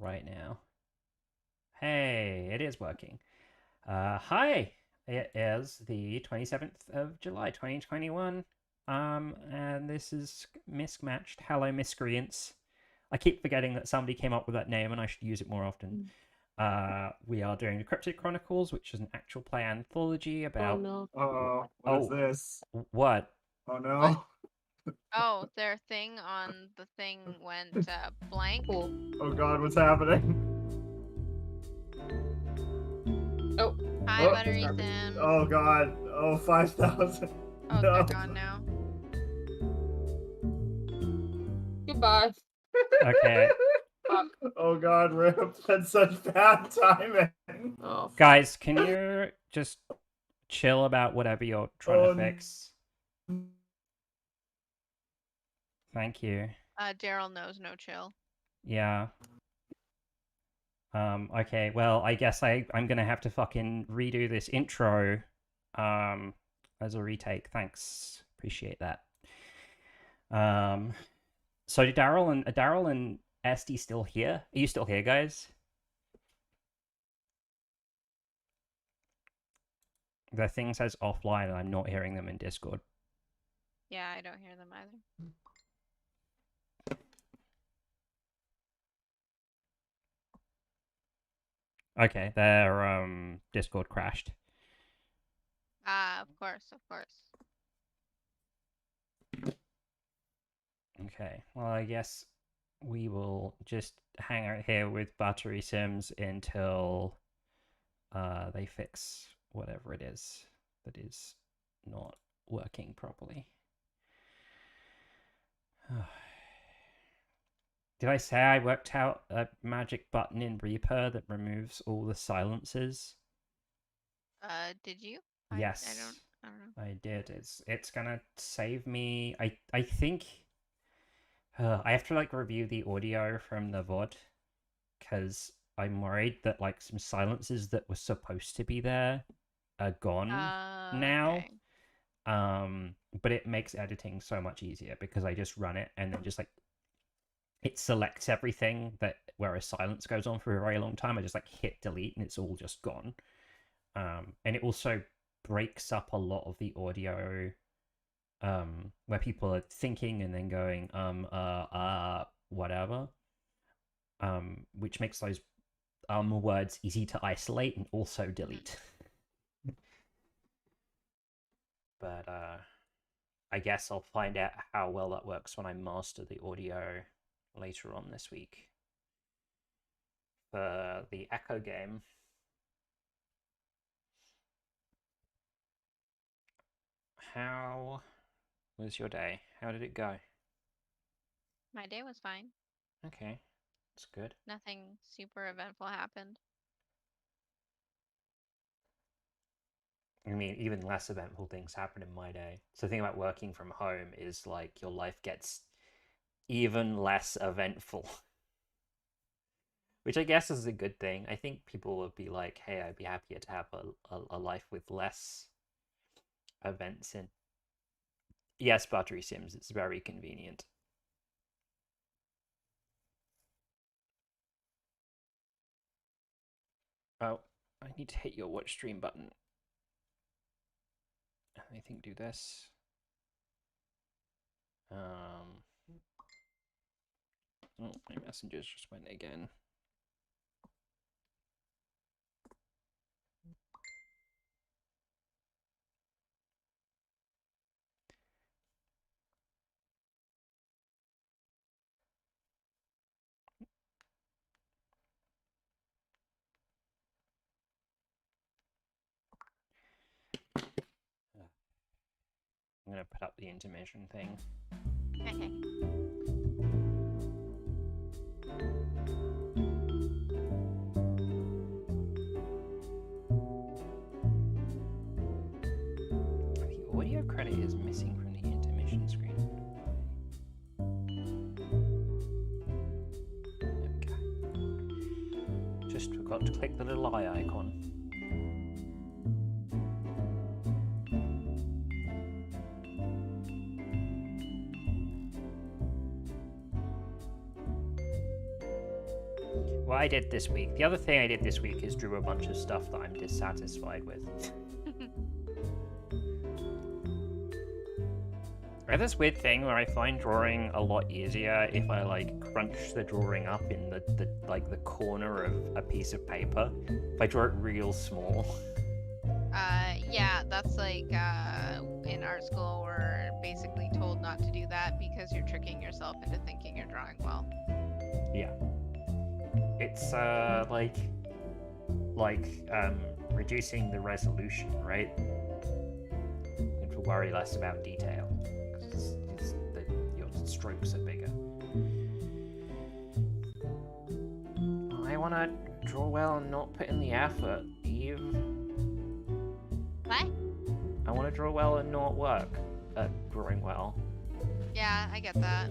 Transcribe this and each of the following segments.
right now. Hey, it is working. Hi, it is the 27th of July, 2021. And this is Mismatched. Hello, Miscreants. I keep forgetting that somebody came up with that name and I should use it more often. We are doing the Cryptid Chronicles, which is an actual play anthology about. no. What is this? What? Oh no. What? Oh, their thing on the thing went blank. Cool. Oh god, what's happening? Oh, Hi, Oh, Buttery garbage. Sim. Oh god. Oh, 5,000. Oh, No. they're gone now. goodbye. Okay. Fuck. Oh god, Rip. That's such bad timing. Oh, fuck. Guys, can you just chill about whatever you're trying to fix? Thank you. Daryl knows no chill. Yeah. Okay, well, I guess I'm gonna have to fucking redo this intro, as a retake. Thanks. Appreciate that. So Daryl and Esty still here? Are you still here, guys? The thing says offline and I'm not hearing them in Discord. Yeah, I don't hear them either. Okay, their Discord crashed. Of course, of course. Okay, well, I guess we will just hang out here with Battery Sims until they fix whatever it is that is not working properly. Did I say I worked out a magic button in Reaper that removes all the silences? Did you? Yes. I don't know. I did. It's gonna save me. I think I have to like review the audio from the VOD because I'm worried that like some silences that were supposed to be there are gone now. Okay. But it makes editing so much easier because I just run it and then just like it selects everything that where a silence goes on for a very long time. I just like hit delete and it's all just gone. And it also breaks up a lot of the audio where people are thinking and then going whatever, which makes those words easy to isolate and also delete. But I guess I'll find out how well that works when I master the audio later on this week for the Echo game. How was your day? How did it go? My day was fine. Okay, that's good. Nothing super eventful happened. I mean, even less eventful things happen in my day. So the thing about working from home is like your life gets even less eventful. Which I guess is a good thing. I think people would be like, hey, I'd be happier to have a life with less events in. Yes, Battery Sims, it's very convenient. Oh, I need to hit your watch stream button. I think do this. Oh, my messages just went again. I'm gonna put up the intermission thing. Okay. The audio credit is missing from the intermission screen. There we go. Just forgot to click the little eye icon. Well, I did this week. The other thing I did this week is drew a bunch of stuff that I'm dissatisfied with. I have this weird thing where I find drawing a lot easier if I like crunch the drawing up in the corner of a piece of paper. If I draw it real small. Yeah, that's like in art school we're basically told not to do that because you're tricking yourself into thinking you're drawing well. Yeah. It's reducing the resolution, right? You have to worry less about detail because your strokes are bigger. I want to draw well and not put in the effort, Eve. What? I want to draw well and not work at drawing well. Yeah, I get that.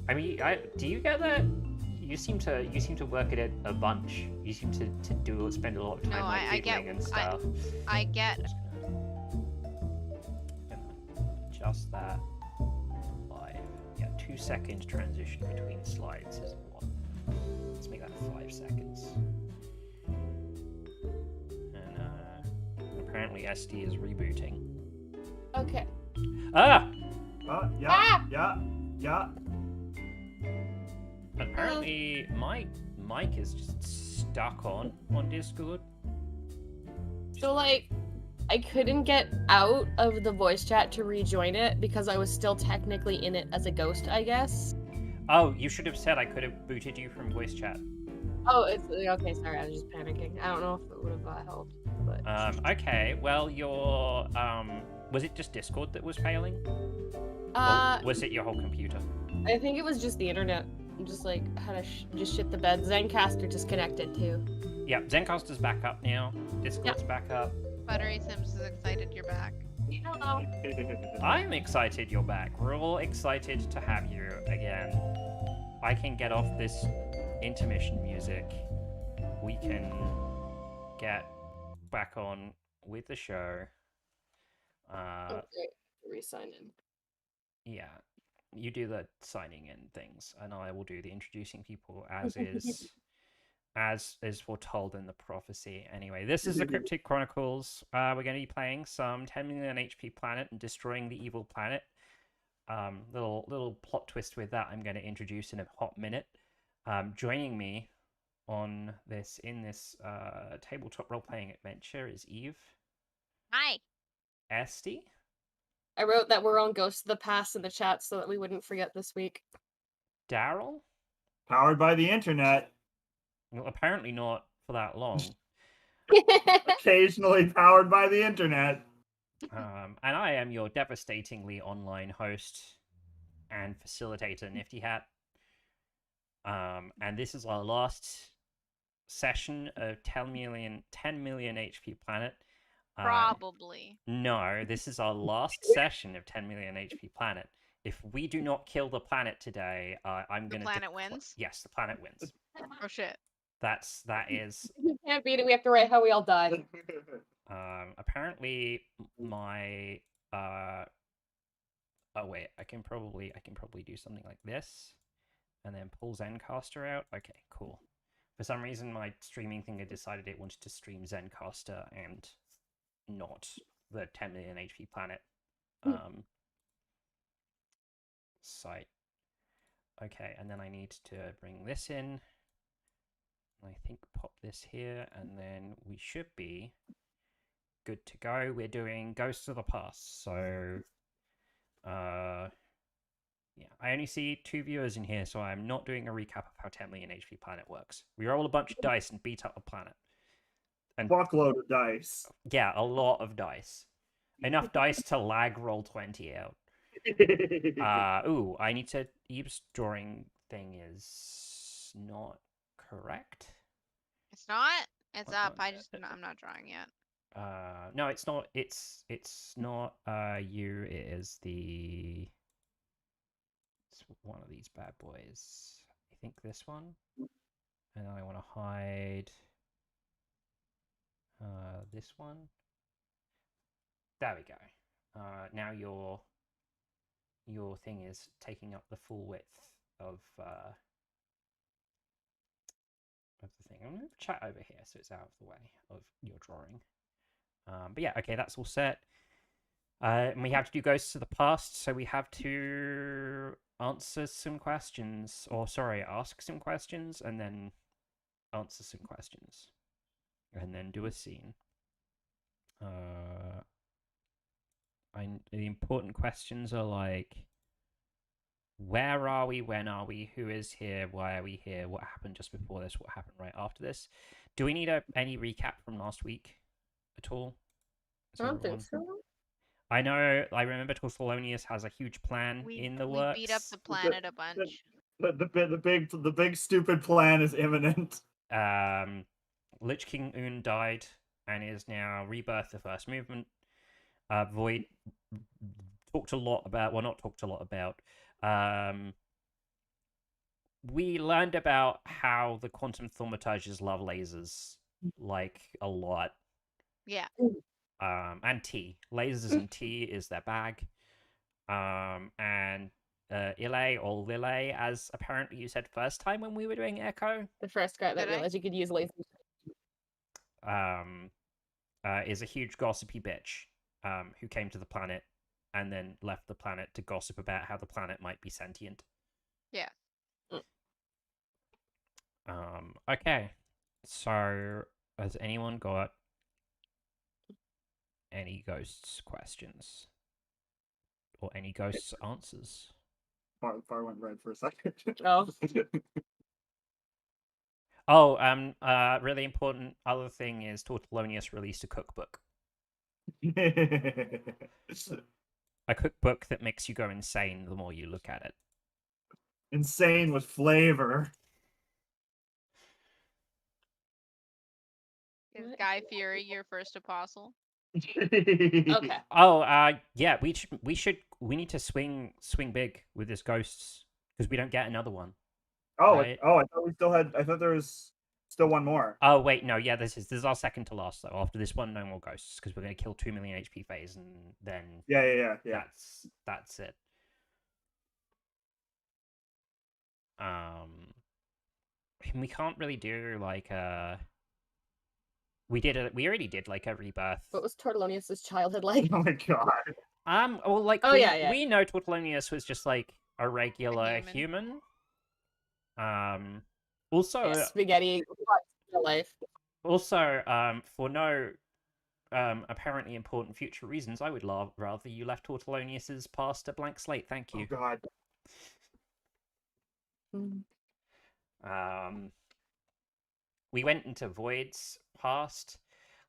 I mean, do you get that? You seem to work at it a bunch. You seem to spend a lot of time No, I get- fiddling and stuff. I get. Just that. Live. Yeah, 2 second transition between slides is what. Let's make that 5 seconds. And apparently SD is rebooting. Okay. Ah! Yeah, yeah. Apparently my mic is just stuck on Discord. So, like, I couldn't get out of the voice chat to rejoin it because I was still technically in it as a ghost, I guess. Oh, you should have said I could have booted you from voice chat. Oh, it's okay. Sorry, I was just panicking. I don't know if it would have helped, but Okay. Well, your was it just Discord that was failing? Or was it your whole computer? I think it was just the internet. Just like had to just shit the bed. Zencaster disconnected too. Yeah, Zencaster's back up now. Discord's back up. Buttery Sims is excited you're back. Hello. I'm excited you're back. We're all excited to have you again. I can get off this intermission music. We can get back on with the show. Okay, re-sign in. Yeah, you do the signing in things, and I will do the introducing people as is foretold in the prophecy. Anyway, this is the Cryptid Chronicles. We're going to be playing some 10 million HP planet and destroying the evil planet. Little plot twist with that I'm going to introduce in a hot minute. Joining me on this tabletop role-playing adventure is Eve. Hi. Esty. I wrote that we're on Ghosts of the Past in the chat so that we wouldn't forget this week. Daryl. Powered by the internet. Well, apparently not for that long. Occasionally powered by the internet. And I am your devastatingly online host and facilitator, Nifty Hat. And this is our last session of 10 million HP Planet. Probably. No, this is our last session of 10 million HP Planet. If we do not kill the planet today, I'm going to... The planet wins? Yes, the planet wins. Oh shit. That is... We can't beat it, we have to write how we all died. Apparently my... Oh wait, I can probably do something like this. And then pull Zencaster out. Okay, cool. For some reason, my streaming thing had decided it wanted to stream Zencaster and not the 10 million HP Planet site. Okay, and then I need to bring this in. I think pop this here, and then we should be good to go. We're doing Ghosts of the Past, so yeah, I only see 2 viewers in here, so I'm not doing a recap of how 10 million HP Planet works. We roll a bunch of dice and beat up the planet. And Fuckload of dice. yeah, a lot of dice. Enough dice to lag roll 20 out. Ooh, I need to... Eve's drawing thing is not correct. It's not? It's What up. one? I'm not drawing yet. No, it's not. It's not you. It is the... It's one of these bad boys. I think this one. And I want to hide this one. There we go. Now your thing is taking up the full width of of the thing. I'm going to move chat over here so it's out of the way of your drawing. But yeah, okay, that's all set. And we have to do ghosts of the past, so we have to answer some questions, or sorry, ask some questions, and then answer some questions, and then do a scene. The important questions are like, where are we? When are we? Who is here? Why are we here? What happened just before this? What happened right after this? Do we need any recap from last week at all? I don't think so. I know. I remember Tortholonius has a huge plan in the works. We beat up the planet a bunch. The big stupid plan is imminent. Lich King Un died and is now rebirth the first movement. Void talked a lot about. Well, not talked a lot about. We learned about how the quantum thaumaturges love lasers like a lot. Yeah. And tea. Lasers and tea is their bag. And Ile or Lille, as apparently you said first time when we were doing Echo. The first guy that Did I? realized you could use lasers. Is a huge gossipy bitch who came to the planet and then left the planet to gossip about how the planet might be sentient. Yeah. Okay. So, has anyone got any ghosts questions? Or any ghosts answers? Far went red for a second. Oh. Oh, really important other thing is Tortolonius released a cookbook. A cookbook that makes you go insane the more you look at it. Insane with flavor. Is Guy Fury your first apostle? Okay. Oh, yeah, we need to swing big with this ghosts because we don't get another one. Oh, right? I thought we still had. I thought there was still one more. Oh wait, no, yeah, this is our second to last though. After this one, no more ghosts because we're gonna kill 2 million HP phase and then Yeah. That's it. We can't really do like we already did like a rebirth. What was Tortolonius' childhood like? Oh my god. Well, like we know Tortolonius was just like a regular human. Also yeah, spaghetti life. Also, for no apparently important future reasons, I would rather you left Tortolonius's past a blank slate. Thank you. Oh god. We went into Void's past.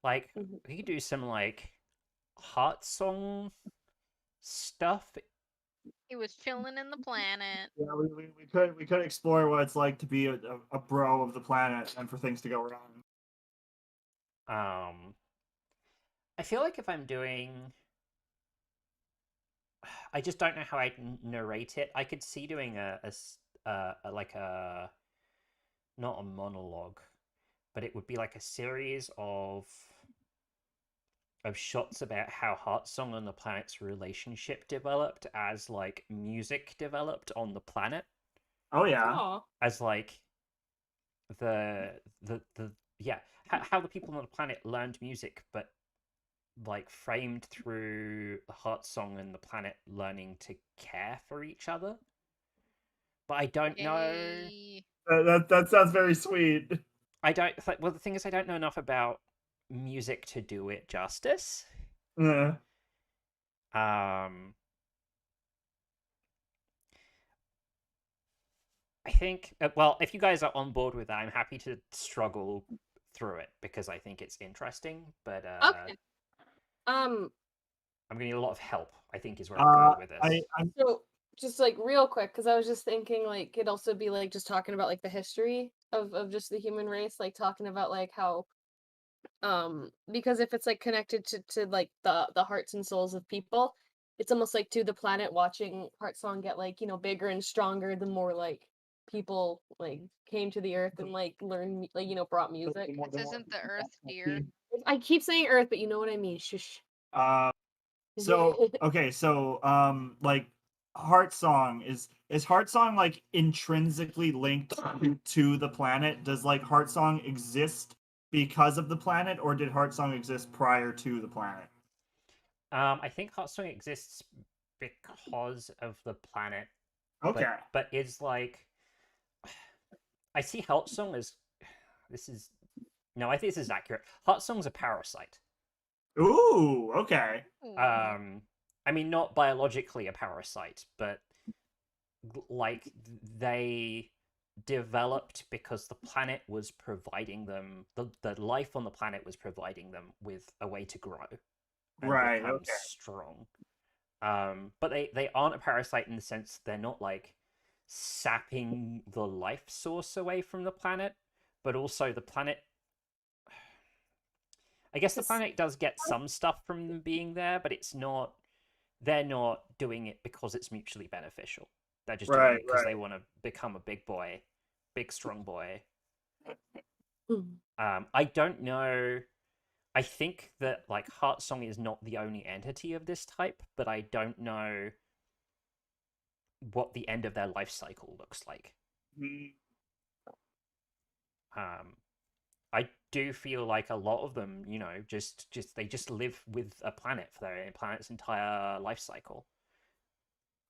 Like, we could do some like heart song stuff. He was chilling in the planet. Yeah, we could explore what it's like to be a bro of the planet and for things to go wrong. I feel like if I'm doing, I just don't know how I'd narrate it. I could see doing a not a monologue, but it would be like a series of shots about how Heartsong and the planet's relationship developed as like music developed on the planet. Oh yeah. Aww. As like how the people on the planet learned music, but like framed through the Heartsong and the planet learning to care for each other. But I don't know. That sounds very sweet. Well, the thing is, I don't know enough about music to do it justice. Yeah. I think, well, if you guys are on board with that, I'm happy to struggle through it because I think it's interesting. But okay. I'm gonna need a lot of help. I think is where I'm going with this. So just like real quick, because I was just thinking like it'd also be like just talking about like the history of just the human race, like talking about like how because if it's like connected to like the hearts and souls of people, it's almost like to the planet watching Heartsong get like, you know, bigger and stronger the more like people like came to the earth and like learned, like, you know, brought music. This isn't the earth, dear. I keep saying earth, but you know what I mean. Shush. So okay, so like Heart Song is Heart Song like intrinsically linked to the planet? Does like Heart Song exist because of the planet, or did Heart Song exist prior to the planet? I think Hearthstone exists because of the planet, Okay. but it's like I see Hearthstone as this is no, I think this is accurate. Hearthstone's a parasite. Ooh, okay. Ooh. I mean, not biologically a parasite, but like they developed because the planet was providing them the life on the planet was providing them with a way to grow and Right, become okay. strong. But they aren't a parasite in the sense they're not like sapping the life source away from the planet, but also the planet. I guess the It's- planet does get some stuff from them being there, but it's not. They're not doing it because it's mutually beneficial. They're just doing Right, it because they right. want to become a big boy, big strong boy. Mm. I don't know. I think that like Heartsong is not the only entity of this type, but I don't know what the end of their life cycle looks like. Mm, Um, I do feel like a lot of them, just they just live with a planet for their planet's entire life cycle.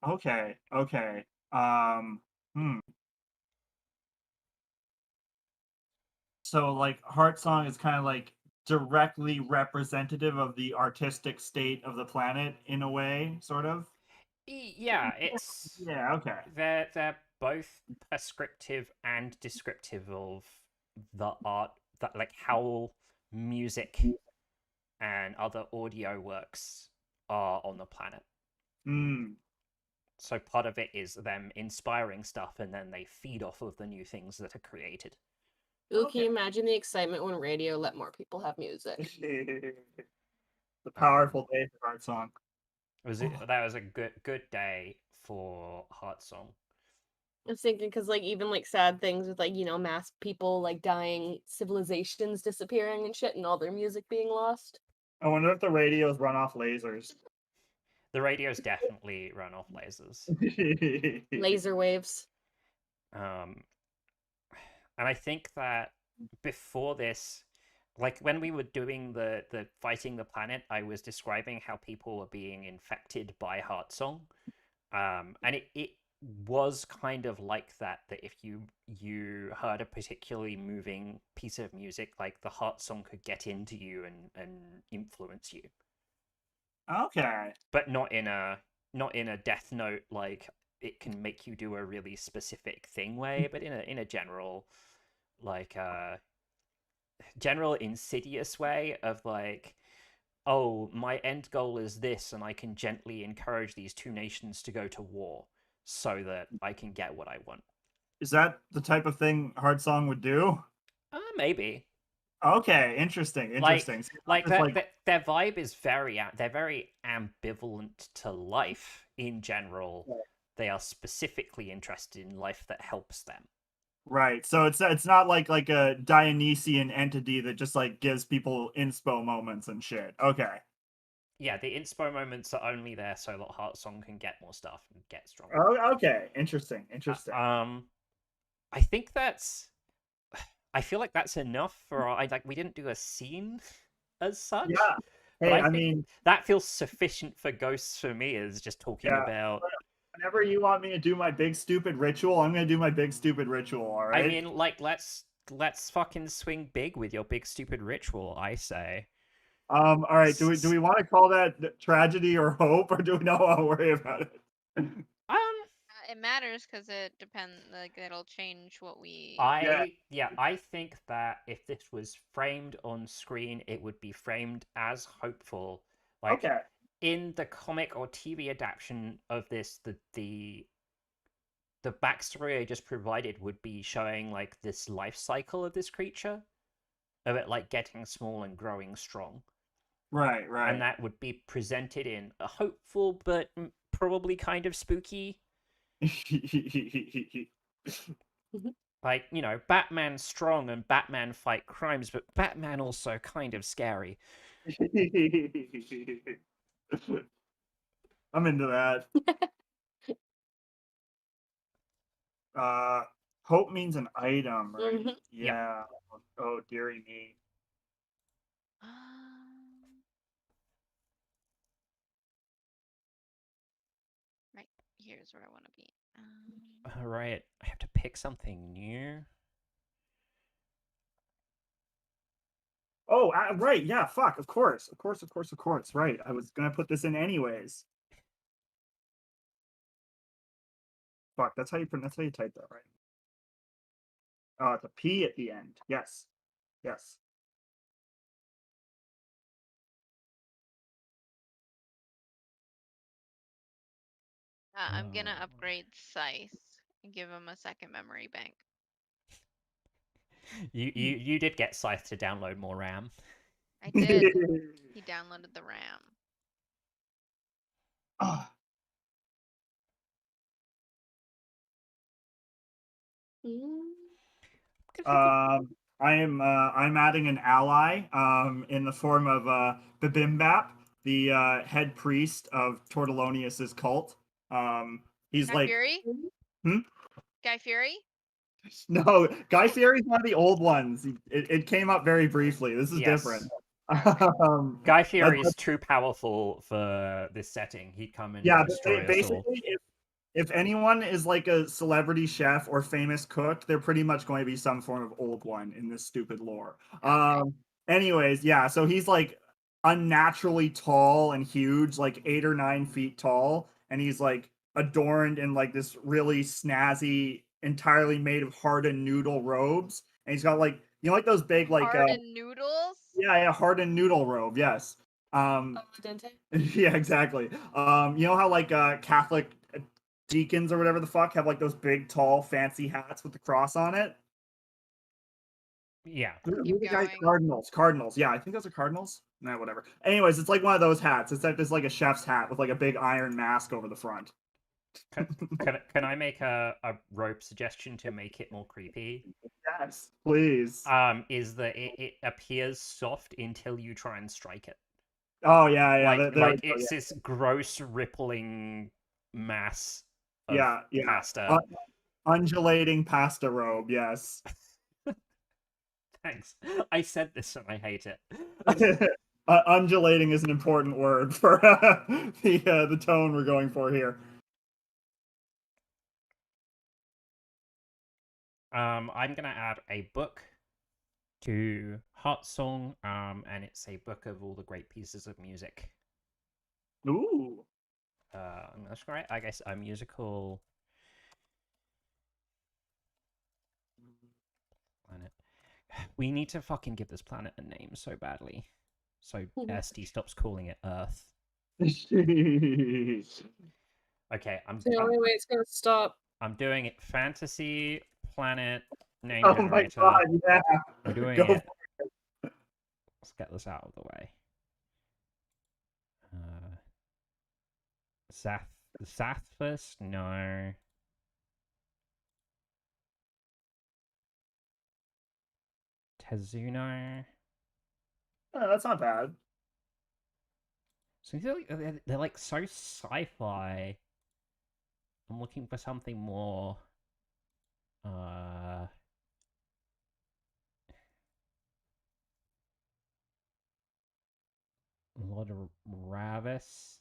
okay, okay. Um, hmm. So like Heart Song is kind of like directly representative of the artistic state of the planet in a way, sort of. Yeah, it's Yeah, okay. they're both prescriptive and descriptive of the art that like how music and other audio works are on the planet. Hmm. So part of it is them inspiring stuff and then they feed off of the new things that are created. Ooh, can Okay. you imagine the excitement when radio let more people have music? The Um, powerful day for Heart Song. that was a good day for Heartsong. I was thinking because like even like sad things with like mass people like dying, civilizations disappearing and shit, and all their music being lost. I wonder if the radios run off lasers. The radios definitely run off lasers. Laser waves. Um, and I think that before this, like when we were doing the fighting the planet, I was describing how people were being infected by Heartsong. And it was kind of like that. That if you heard a particularly moving piece of music, like the Heartsong could get into you and influence you, Okay. but not in a Death Note like it can make you do a really specific thing way, but in a general like general insidious way of like, oh, my end goal is this and I can gently encourage these two nations to go to war so that I can get what I want. Is that the type of thing Heart Song would do? Maybe. Okay, interesting, like interesting. So it's like not just that, like that their vibe is they're very ambivalent to life in general. They are specifically interested in life that helps them. right. So it's not like a Dionysian entity that just like gives people inspo moments and shit. Okay. Yeah, the inspo moments are only there so that Heartsong can get more stuff and get stronger. Oh, okay. Interesting. Uh, Interesting. um, I think that's. I feel like that's enough for I like we didn't do a scene as such, Yeah. but Hey, I I think mean, that feels sufficient for ghosts for me as just talking yeah. about. Whenever you want me to do my big stupid ritual, I'm gonna do my big stupid ritual. All I right. mean, like let's fucking swing big with your big stupid ritual. I say. All right. Do we want to call that tragedy or hope, or do we not want to worry about it? Um, It matters because it depends. Like it'll change what we. Yeah. I think that if this was framed on screen, it would be framed as hopeful. Like Okay. in the comic or TV adaptation of this, the backstory I just provided would be showing like this life cycle of this creature, of it like getting small and growing strong, Right. and Right. that would be presented in a hopeful but probably kind of spooky. Like, Batman strong and Batman fight crimes, but Batman also kind of scary. I'm into that. Hope means an item, right? Mhm. Yeah. Oh, dearie me. Right. Here's where I want to be. All right, I have to pick something new. Oh, right. Yeah. Fuck. Of course. Right. I was gonna put this in anyways. Fuck. That's how you type that, right? It's a P at the end. Yes. Yes. I'm gonna Oh. upgrade Scythe and give him a second memory bank. You did get Scythe to download more RAM. I did. He downloaded the RAM. Ah, I'm adding an ally in the form of Bibimbap, the head priest of Tortillonius's cult. He's Guy like, Fury? hmm? Guy Fury? No, Guy Fieri's one of the old ones. It came up very briefly. This is different. Yes. Okay. Guy That- Fieri is too powerful for this setting. He'd come and yeah, destroy us all. basically, if anyone is like a celebrity chef or famous cook, they're pretty much going to be some form of old one in this stupid lore. Okay. Anyways, yeah, so he's like unnaturally tall and huge, like 8 or 9 feet tall, and he's like adorned in like this really snazzy, entirely made of hardened noodle robes, and he's got like like those big like Hardened noodles? yeah, hardened noodle robe, yes. Dente? Yeah, exactly. You know how like Catholic deacons or whatever the fuck have like those big, tall, fancy hats with the cross on it? Yeah. Who are Keep the guys? going. Cardinals. Cardinals. Yeah, I think those are cardinals. Nah, whatever. Anyways, it's like one of those hats. It's like this like a chef's hat with like a big iron mask over the front. Can I make a rope suggestion to make it more creepy? Yes, please. Is that it appears soft until you try and strike it. Oh yeah. Like There we go. it's this gross rippling mass of Yeah. pasta. Undulating pasta robe. Yes. Thanks. I said this and I hate it. Undulating is an important word for the tone we're going for here. I'm gonna add a book to Heart Song, and it's a book of all the great pieces of music. Ooh. That's right. I guess a musical planet. We need to fucking give this planet a name so badly, so SD stops calling it Earth. Okay, It's the only way it's gonna stop. I'm doing it. Fantasy planet name Oh my generator. god, yeah. I'm doing Go it. Let's get this out of the way. Zathfus? No. Tezuno? Oh, that's not bad. So they're like so sci-fi. I'm looking for something more. Lord Ravis,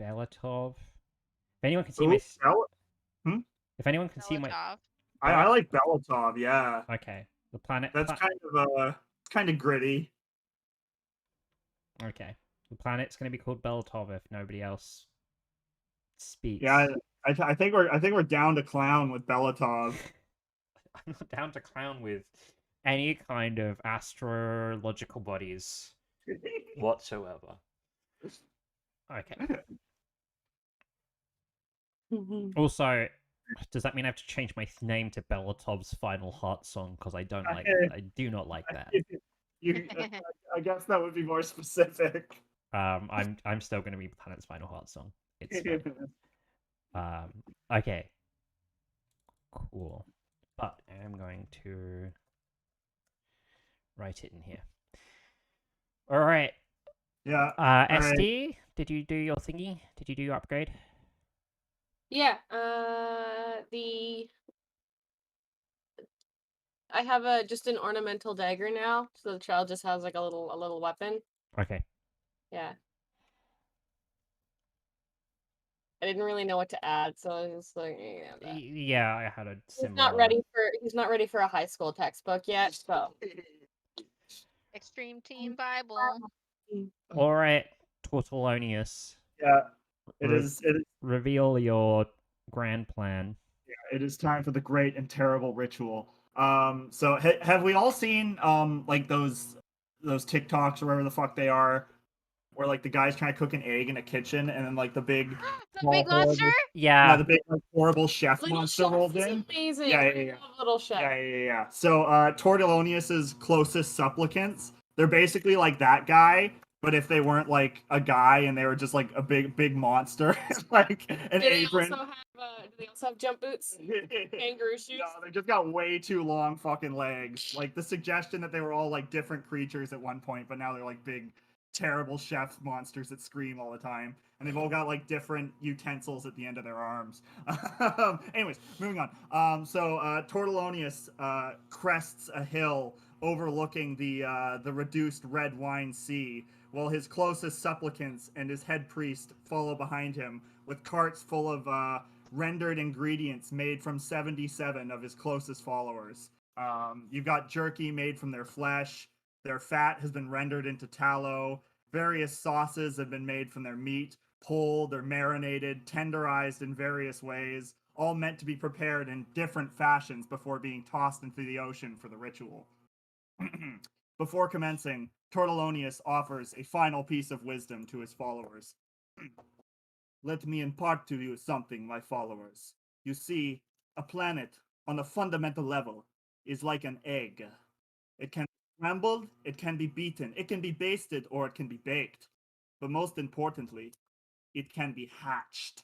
Belatov. If anyone can see my, if anyone can see my, Belatov. I like Belatov. Yeah, okay, the planet. that's kind of gritty. Okay, the planet's gonna be called Belatov if nobody else speaks. Yeah, I think we're down to clown with Belatov. I'm not down to clown with any kind of astrological bodies whatsoever. Okay. Also, does that mean I have to change my name to Belatov's Final Heart Song? Because I don't like, I do not like that. I guess that would be more specific. I'm still going to be Planet's Final Heart Song. It's fine. Okay. Cool. But I'm going to write it in here. All right. Yeah. SD, did you do your thingy? Did you do your upgrade? Yeah. I have just an ornamental dagger now, so the child just has like a little weapon. Okay. Yeah. I didn't really know what to add, so I was like, yeah, that. Yeah, I had a He's not similar. ready for a high school textbook yet, so. Extreme Teen Bible. All right, Tortolonius, Yeah, it re- is. It is. reveal your grand plan. It is time for the great and terrible ritual. So have we all seen like those TikToks or whatever the fuck they are, where like the guy's trying to cook an egg in a kitchen and then like the big The big monster? yeah, Yeah, the big like, horrible chef Little monster Chef rolls is in. amazing. Yeah, I yeah, yeah. love Little Chef. Yeah. So Tortolonius's closest supplicants, they're basically like that guy, but if they weren't like a guy and they were just like a big monster, like an apron. Do they also have jump boots? Kangaroo shoes? No, they just got way too long fucking legs. Like the suggestion that they were all like different creatures at one point, but now they're like big, terrible chef monsters that scream all the time. And they've all got like different utensils at the end of their arms. Anyways, moving on. Tortolonius crests a hill overlooking the reduced red wine sea, while his closest supplicants and his head priest follow behind him with carts full of rendered ingredients made from 77 of his closest followers. You've got jerky made from their flesh. Their fat has been rendered into tallow. Various sauces have been made from their meat, pulled or marinated, tenderized in various ways, all meant to be prepared in different fashions before being tossed into the ocean for the ritual. Before commencing, Tortolonius offers a final piece of wisdom to his followers. Let me impart to you something, my followers. You see, a planet, on a fundamental level, is like an egg. It can be scrambled, it can be beaten, it can be basted, or it can be baked. But most importantly, it can be hatched.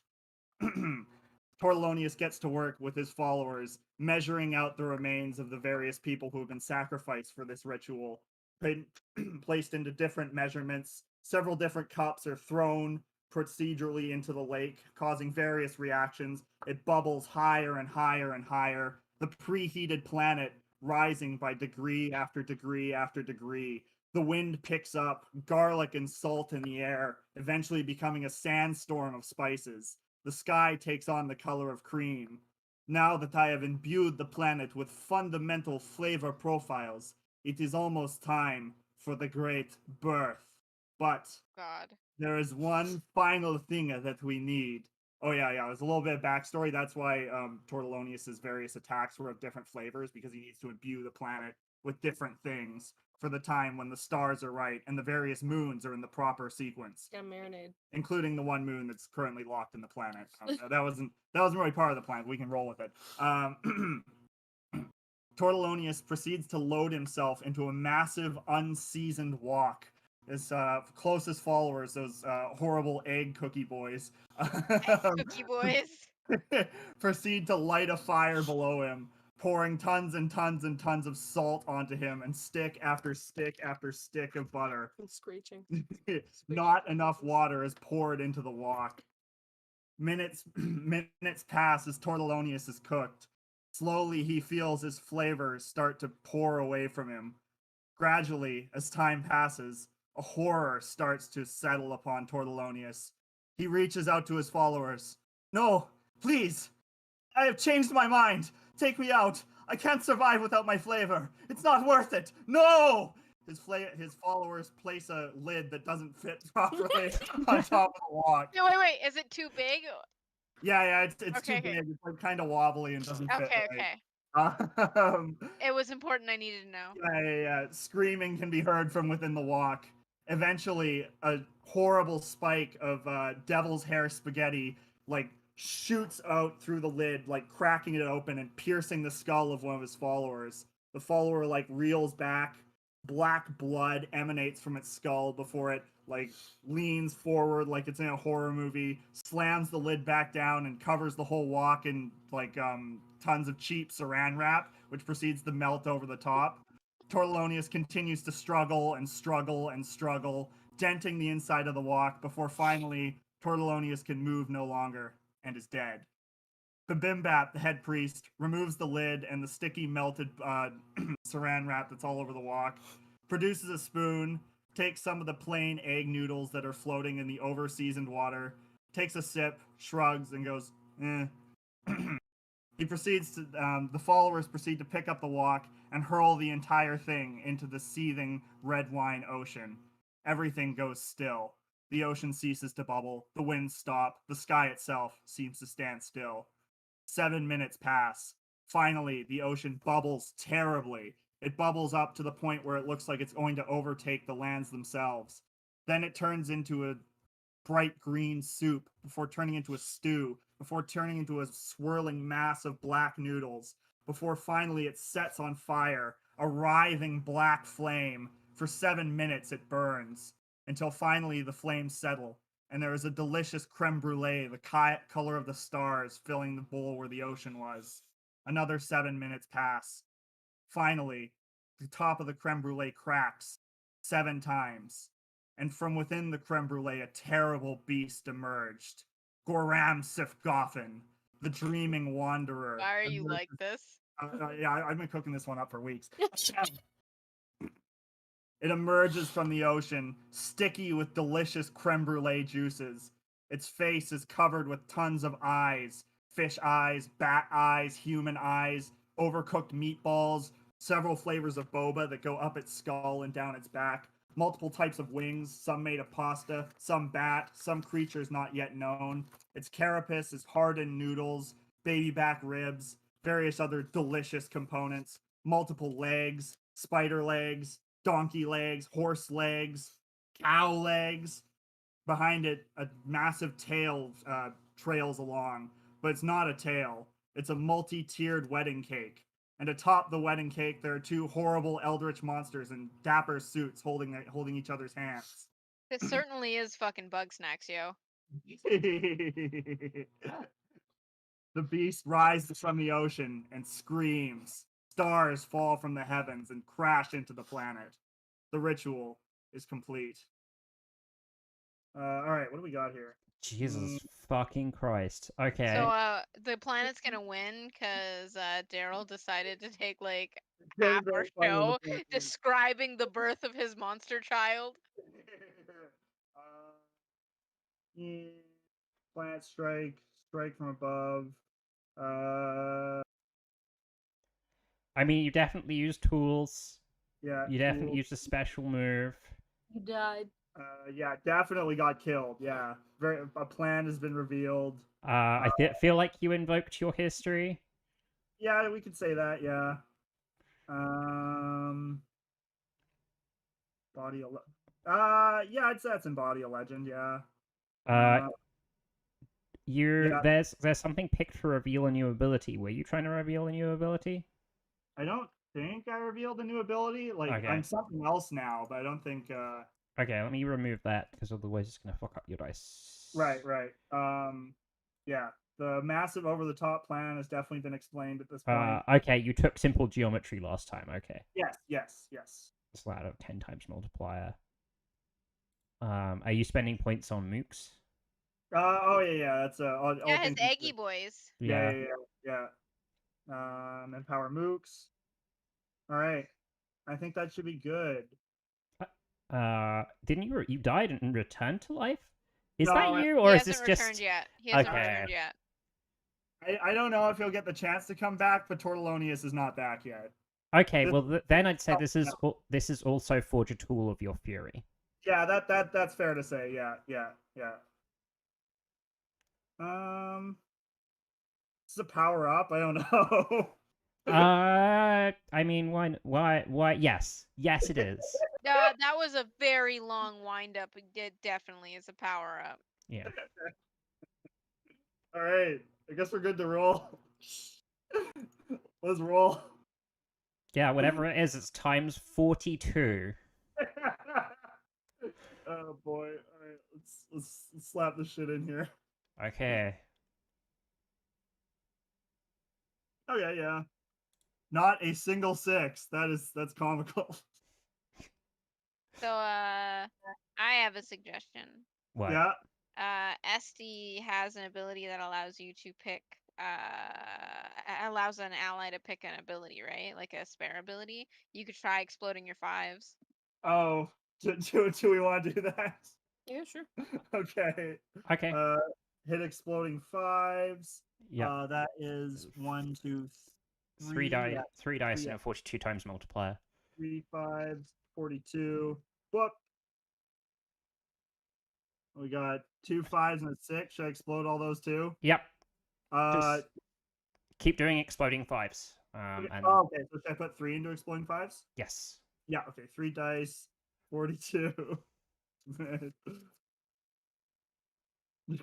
Tortolonius gets to work with his followers, measuring out the remains of the various people who have been sacrificed for this ritual, placed into different measurements. Several different cups are thrown procedurally into the lake, causing various reactions. It bubbles higher and higher and higher. The preheated planet rising by degree after degree after degree. The wind picks up, garlic and salt in the air, eventually becoming a sandstorm of spices. The sky takes on the color of cream. Now that I have imbued the planet with fundamental flavor profiles, it is almost time for the great birth. But God. there is one final thing that we need. Oh yeah. There's a little bit of backstory. That's why Tortolonius's various attacks were of different flavors, because he needs to imbue the planet with different things for the time when the stars are right and the various moons are in the proper sequence, Got marinade. including the one moon that's currently locked in the planet. That wasn't really part of the plan. We can roll with it. Tortolonius proceeds to load himself into a massive unseasoned wok. His closest followers, those horrible egg cookie boys, Cookie boys. proceed to light a fire below him, pouring tons and tons and tons of salt onto him, and stick after stick after stick of butter. And screeching. Not enough water is poured into the wok. Minutes pass as Tortolonius is cooked. Slowly, he feels his flavors start to pour away from him. Gradually, as time passes, a horror starts to settle upon Tortolonius. He reaches out to his followers. No, please! I have changed my mind! Take me out! I can't survive without my flavor! It's not worth it! No! His followers place a lid that doesn't fit properly on top of the wok. No, wait. Is it too big? Yeah, it's Okay, too okay. big. It's like kind of wobbly and doesn't fit Okay. right. It was important. I needed to know. Yeah. Screaming can be heard from within the wok. Eventually, a horrible spike of devil's hair spaghetti like shoots out through the lid, like cracking it open and piercing the skull of one of his followers. The follower like reels back. Black blood emanates from its skull before it like leans forward like it's in a horror movie, slams the lid back down and covers the whole wok in like tons of cheap saran wrap, which proceeds to melt over the top. Tortolonius continues to struggle and struggle and struggle, denting the inside of the wok before finally Tortolonius can move no longer and is dead. The Bimbat, the head priest, removes the lid and the sticky melted saran wrap that's all over the wok, produces a spoon, takes some of the plain egg noodles that are floating in the over-seasoned water, takes a sip, shrugs, and goes, eh. He proceeds to, the followers proceed to pick up the wok and hurl the entire thing into the seething red wine ocean. Everything goes still. The ocean ceases to bubble, the winds stop, the sky itself seems to stand still. 7 minutes pass. Finally, the ocean bubbles terribly. It bubbles up to the point where it looks like it's going to overtake the lands themselves. Then it turns into a bright green soup before turning into a stew, before turning into a swirling mass of black noodles, before finally it sets on fire, a writhing black flame. For 7 minutes it burns, until finally the flames settle, and there is a delicious creme brulee, the color of the stars, filling the bowl where the ocean was. Another 7 minutes pass. Finally, the top of the creme brulee cracks 7 times, and from within the creme brulee a terrible beast emerged. Goram Sifgoffen, the dreaming wanderer. Why are you like this? Yeah, I've been cooking this one up for weeks. It emerges from the ocean, sticky with delicious creme brulee juices. Its face is covered with tons of eyes, fish eyes, bat eyes, human eyes, overcooked meatballs, several flavors of boba that go up its skull and down its back, multiple types of wings, some made of pasta, some bat, some creatures not yet known. Its carapace is hardened noodles, baby back ribs, various other delicious components, multiple legs, spider legs, donkey legs, horse legs, cow legs. Behind it, a massive tail trails along, but it's not a tail. It's a multi-tiered wedding cake. And atop the wedding cake, there are 2 horrible eldritch monsters in dapper suits holding each other's hands. This certainly is fucking bug snacks, yo. The beast rises from the ocean and screams. Stars fall from the heavens and crash into the planet. The ritual is complete. All right, what do we got here? Jesus fucking Christ. Okay. So the planet's gonna win because Daryl decided to take like half our show describing the birth of his monster child. Planet strike from above. I mean, you definitely used tools. Yeah. You definitely used a special move. You died. Yeah, definitely got killed. Yeah, a plan has been revealed. I feel like you invoked your history. Yeah, we could say that. Yeah. Body of. Yeah, I'd say that's in Body of Legend. Yeah. Yeah. There's something picked for reveal a new ability. Were you trying to reveal a new ability? I don't think I revealed a new ability. Like Okay. I'm something else now, but I don't think. Okay, let me remove that because otherwise it's gonna fuck up your dice. Right. Yeah, the massive over-the-top plan has definitely been explained at this point. Okay, you took simple geometry last time. Okay. Yes. It's out of 10 times multiplier. Are you spending points on mooks? Oh yeah. That's all Yeah, his things eggy considered. boys. Yeah. Empower mooks. All right, I think that should be good. Didn't you died and returned to life? Is No, that you, or He is this hasn't returned just? yet. He hasn't Okay. returned yet. I don't know if he'll get the chance to come back, but Tortellonius is not back yet. Okay, well then I'd say Oh, this is also forge a tool of your fury. Yeah, that's fair to say. Yeah. This is a power up. I don't know. I mean, why? Yes, it is. That was a very long wind up. It definitely is a power up. Yeah. All right, I guess we're good to roll. Let's roll. Yeah, whatever it is, it's times 42. Oh boy! All right, let's slap this shit in here. Okay. Okay, yeah. Not a single 6. That's comical. So I have a suggestion. What? Yeah. Esty has an ability that allows you to pick allows an ally to pick an ability, right? Like a spare ability. You could try exploding your 5s. Oh, do we want to do that? Yeah, sure. Okay. Okay. Hit exploding 5s. Yep. That is 1, 2, 3 3. die, Yeah, 3 dice, yeah. and a 42 times multiplier. 3 5s, 42. Whoop. We got 2 5s and a 6. Should I explode all those too? Yep. Uh, Just keep doing exploding 5s. okay. And Oh, okay. So should I put 3 into exploding 5s? yes. Yeah. Okay. 3 dice, 42.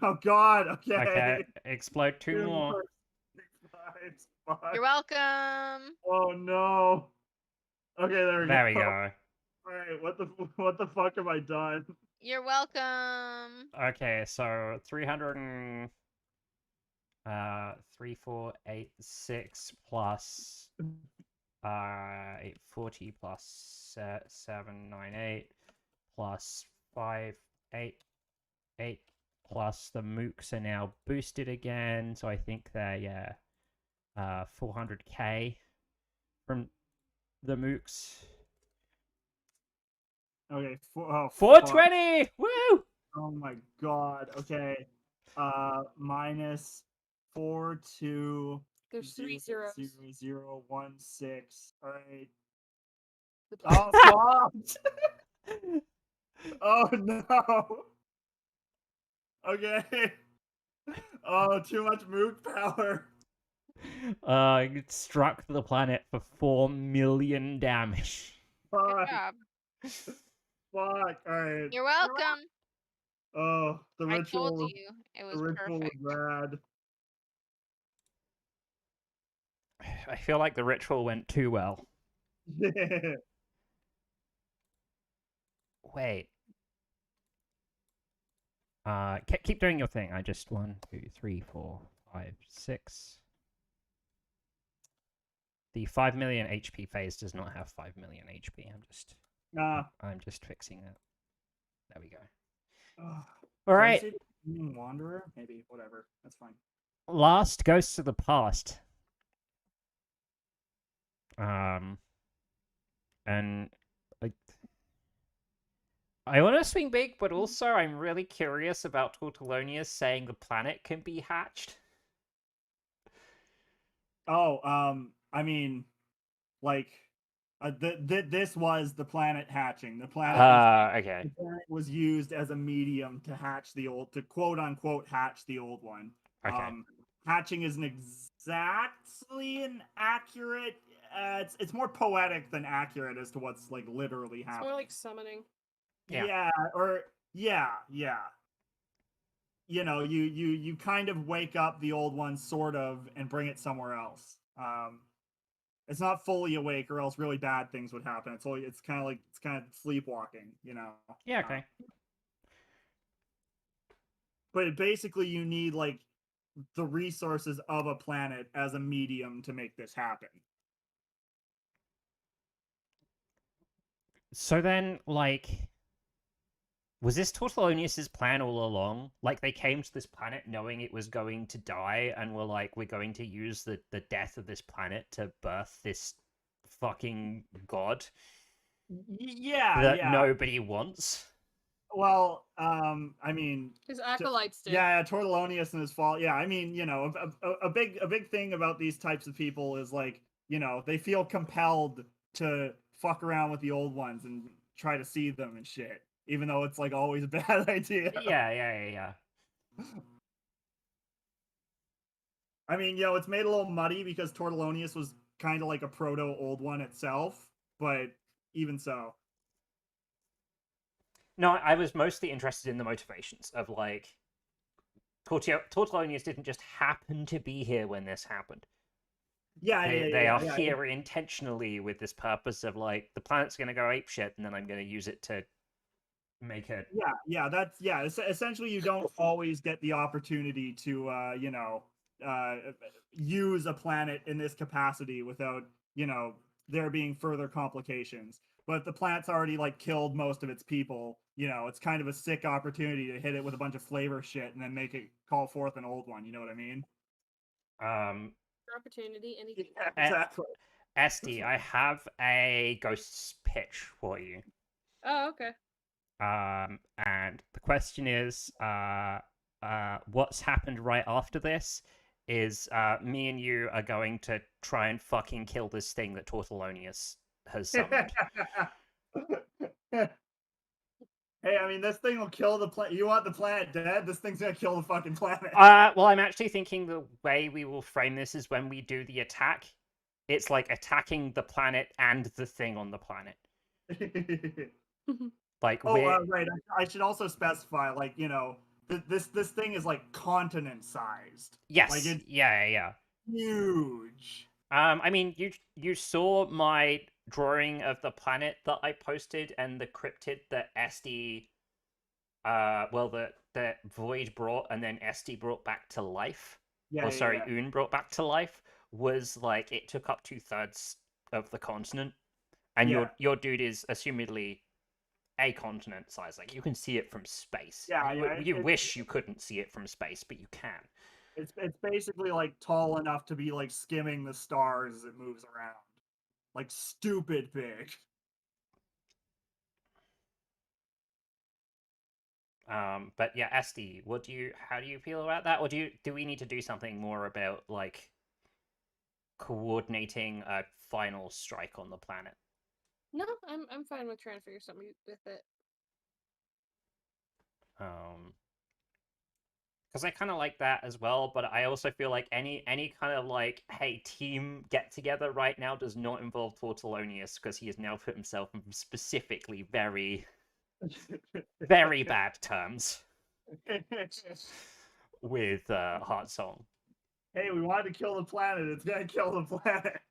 Oh God. Okay. Okay. Explode 2 2 more. more, 6 5s. Fuck. You're welcome. Oh no. Okay, there we There we go. go. All right, what the fuck have I done? You're welcome. Okay, so 300 and 3, 4, 8, 6 plus 840 plus 7, 9, 8 plus 5, 8, 8 plus the mooks are now boosted again, so I think they're 400k from the mooks. Okay, oh, 420! Woo! oh my God. Okay. Minus 4 2 There's 3 zeros. 0 0 1 6. All right. The Oh fuck! Oh no. Okay. Oh, too much mook power. It struck the planet for 4 million damage. Good Fuck. job. Fuck. All right. You're welcome. Oh, the I ritual. told you it The was ritual was perfect. rad. I feel like the ritual went too well. Yeah. Wait. Keep doing your thing. I just 1, 2, 3, 4, 5, 6. The 5 million HP phase does not have 5 million HP. I'm just fixing that. There we go. All right. Wanderer, maybe whatever. That's fine. Last Ghosts of the Past. And like, I want to swing big, but also I'm really curious about Tortolonius saying the planet can be hatched. Oh, I mean, like, this was the planet hatching. The planet, Okay. the planet was used as a medium to hatch to quote unquote hatch the old one. Okay. Hatching isn't exactly an accurate. It's more poetic than accurate as to what's like literally It's happening. more like summoning. Yeah. Yeah. You know, you kind of wake up the old one sort of and bring it somewhere else. It's not fully awake, or else really bad things would happen. It's kind of sleepwalking, you know. Yeah, okay. But basically, you need like the resources of a planet as a medium to make this happen. So then, like, was this Tortolonius's plan all along? Like, they came to this planet knowing it was going to die, and were like, we're going to use the death of this planet to birth this fucking god Yeah, nobody wants. Well, I mean, His acolytes did. yeah, Tortolonius and his fall. Yeah, I mean, you know, a big thing about these types of people is like, you know, they feel compelled to fuck around with the old ones and try to see them and shit, even though it's like always a bad idea. Yeah. I mean, you know, it's made a little muddy because Tortolonius was kind of like a proto old one itself, but even so. No, I was mostly interested in the motivations of like Tortolonius didn't just happen to be here when this happened. Yeah, They are here intentionally with this purpose of like the planet's going to go apeshit, and then I'm going to use it to make it. Yeah. Essentially, you don't always get the opportunity to, you know, use a planet in this capacity without, you know, there being further complications. But if the planet's already like killed most of its people, you know, it's kind of a sick opportunity to hit it with a bunch of flavor shit and then make it call forth an old one. You know what I mean? Your opportunity, anything. Yeah, exactly. Esty, I have a ghost pitch for you. Oh, okay. And the question is, what's happened right after this is me and you are going to try and fucking kill this thing that Tortolonius has summoned. Hey, I mean, this thing will kill the planet. You want the planet dead? This thing's gonna kill the fucking planet. Well, I'm actually thinking the way we will frame this is when we do the attack, it's like attacking the planet and the thing on the planet. Like, Right. I should also specify, like, you know, this thing is like continent sized. Yes, Like it's yeah. huge. I mean, you saw my drawing of the planet that I posted and the cryptid that SD, that Void brought and then SD brought back to life. Yeah, Or sorry, yeah. Un brought back to life. Was like it took up 2/3 of the continent, and Yeah. your dude is assumedly a continent size. Like you can see it from space. Yeah, You wish you couldn't see it from space, but you can. It's basically like tall enough to be like skimming the stars as it moves around. Like stupid big. But yeah, SD, how do you feel about that? Or do we need to do something more about like coordinating a final strike on the planet? No, I'm fine with trying to figure something with it. Because I kind of like that as well, but I also feel like any kind of like, hey, team get together right now does not involve Tortolonius because he has now put himself in specifically very, very bad terms with Heartsong. Hey, we wanted to kill the planet. It's gonna kill the planet.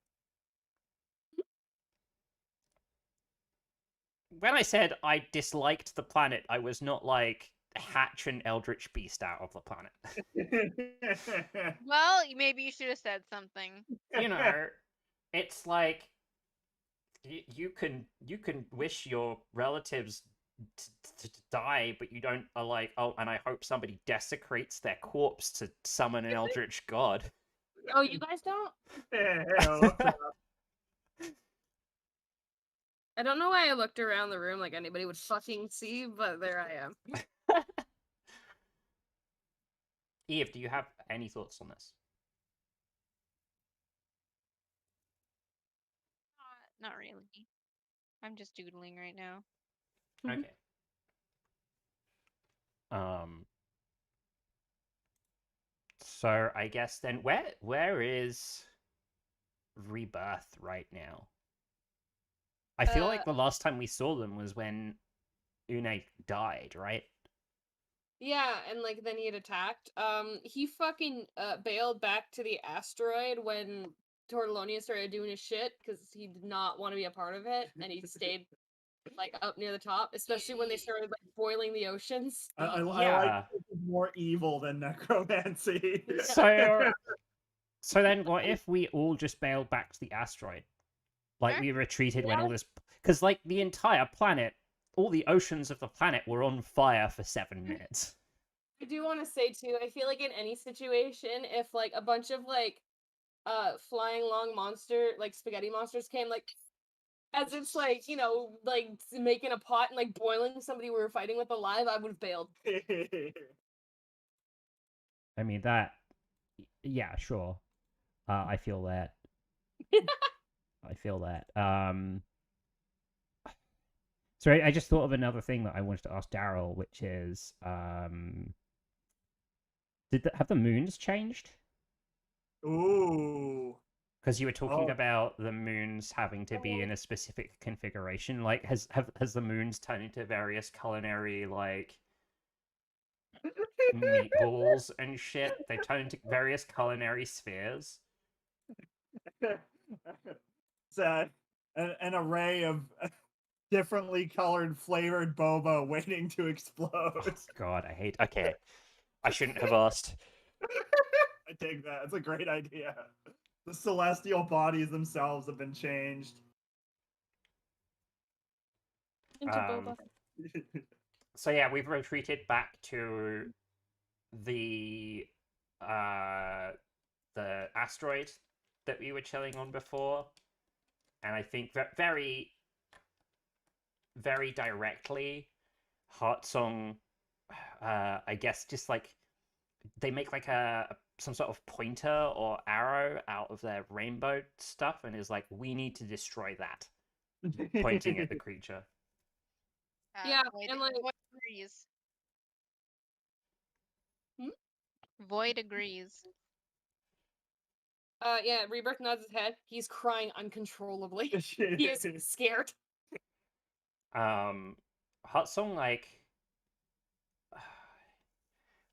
When I said I disliked the planet, I was not like hatch an eldritch beast out of the planet. Well, maybe you should have said something. You know, it's like you can wish your relatives to die, but you don't are like, oh, and I hope somebody desecrates their corpse to summon an eldritch god. Oh, you guys don't? Hell, I don't know why I looked around the room like anybody would fucking see, but there I am. Eve, do you have any thoughts on this? Not really. I'm just doodling right now. Okay. So I guess then where is Rebirth right now? I feel like the last time we saw them was when Une died, right? Yeah, and like then he had attacked. He fucking bailed back to the asteroid when Tortolonius started doing his shit because he did not want to be a part of it, and he stayed like up near the top, especially when they started like boiling the oceans. I like Yeah. this is more evil than necromancy. So then what if we all just bailed back to the asteroid? Like Sure. we retreated when Yeah. all this, because like the entire planet, all the oceans of the planet were on fire for 7 minutes. I do want to say too, I feel like in any situation, if like a bunch of like flying long monster like spaghetti monsters came like as it's like, you know, like making a pot and like boiling somebody we were fighting with alive, I would have bailed. I mean that, yeah, sure. I feel that. I feel that. So I just thought of another thing that I wanted to ask Daryl, which is, have the moons changed? Ooh. Because you were talking Oh. about the moons having to be in a specific configuration. Like, has the moons turned into various culinary like meatballs and shit? They turn into various culinary spheres. It's an array of differently colored flavored boba waiting to explode. Oh, God, I hate. Okay, I shouldn't have asked. I take that. It's a great idea. The celestial bodies themselves have been changed. Into boba. So yeah, we've retreated back to the the asteroid that we were chilling on before, and I think that very directly, Heartsong, I guess just like they make like some sort of pointer or arrow out of their rainbow stuff, and is like, we need to destroy that, pointing at the creature. Yeah, Void, and, like- Void agrees. Hmm? Void agrees. Yeah, Rebirth nods his head. He's crying uncontrollably. He is scared. Heartsong, like,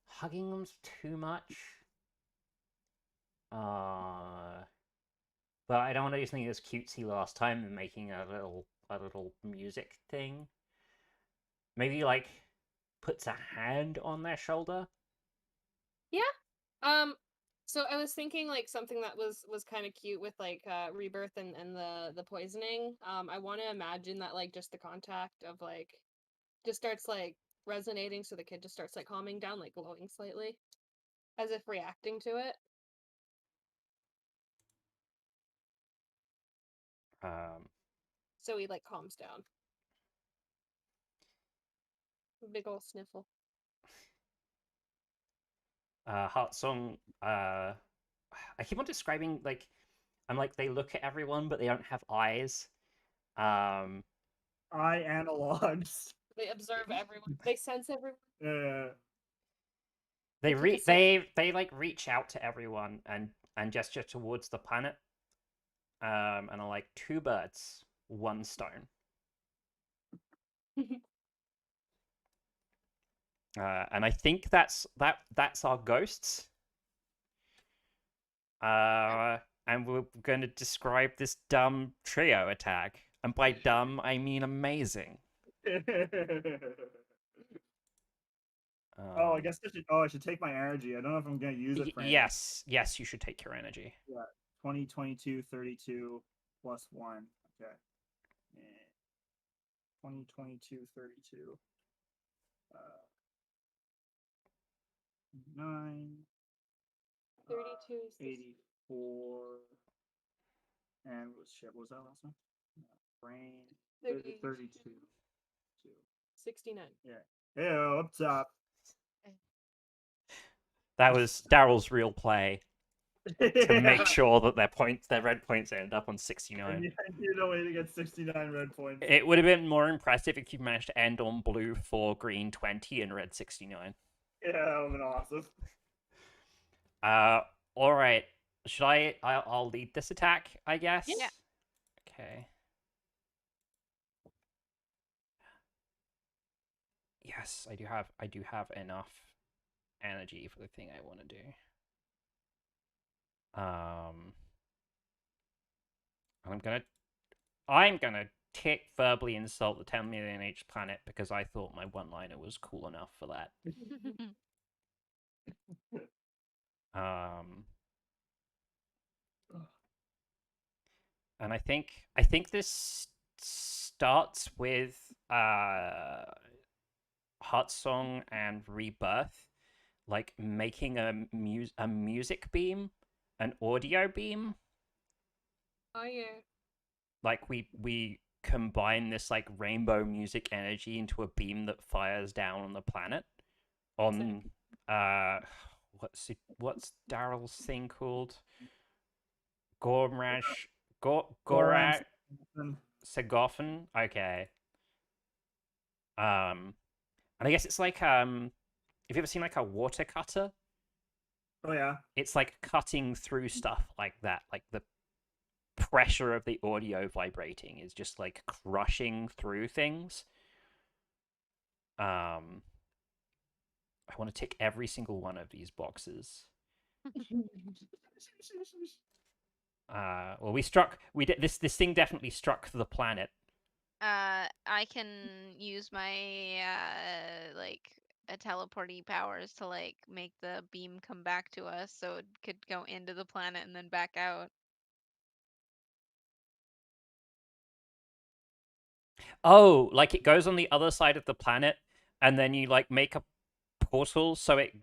hugging them's too much. But I don't want to do something as cutesy last time and making a little music thing. Maybe like puts a hand on their shoulder. So I was thinking like something that was kind of cute with like Rebirth and the poisoning. I want to imagine that like just the contact of like just starts like resonating, so the kid just starts like calming down, like glowing slightly, as if reacting to it. So he like calms down. Big ol' sniffle. Heartsong, I keep on describing like I'm like they look at everyone but they don't have eyes. Eye analogs. They observe everyone. They sense everyone. They They take a they like reach out to everyone and gesture towards the planet. And are like, two birds, one stone. And I think that's our ghosts. And we're going to describe this dumb trio attack, and by dumb I mean amazing. Oh, I guess I should. Oh, I should take my energy. I don't know if I'm gonna use it for anything. Yes, you should take your energy. Yeah, 20, 22, 32 plus 1. Okay. 20, 22, 32. 9. 32 is 84. And what was that last one? Brain. 32. 69. Yeah. Hey, up top. That was Daryl's real play to make sure that their red points end up on 69. I need a way to get 69 red points. It would have been more impressive if you managed to end on blue 4, green 20, and red 69. Yeah, that would have been awesome. All right. Should I'll lead this attack, I guess? Yeah. Okay. Yes, I do have enough energy for the thing I want to do. I'm gonna tick verbally insult the 10 million H planet because I thought my one-liner was cool enough for that. And I think this starts with Heartsong and Rebirth, like making a music beam, an audio beam. Oh yeah. Like we combine this like rainbow music energy into a beam that fires down on the planet. On what's Daryl's thing called? Gormrash Goran Segofan. Okay. And I guess it's like have you ever seen like a water cutter? Oh yeah. It's like cutting through stuff like that. Like the pressure of the audio vibrating is just like crushing through things. I want to tick every single one of these boxes. Well, we did this thing definitely struck the planet. I can use my like teleporty powers to like make the beam come back to us, so it could go into the planet and then back out. Oh, like it goes on the other side of the planet, and then you like make a portals, so it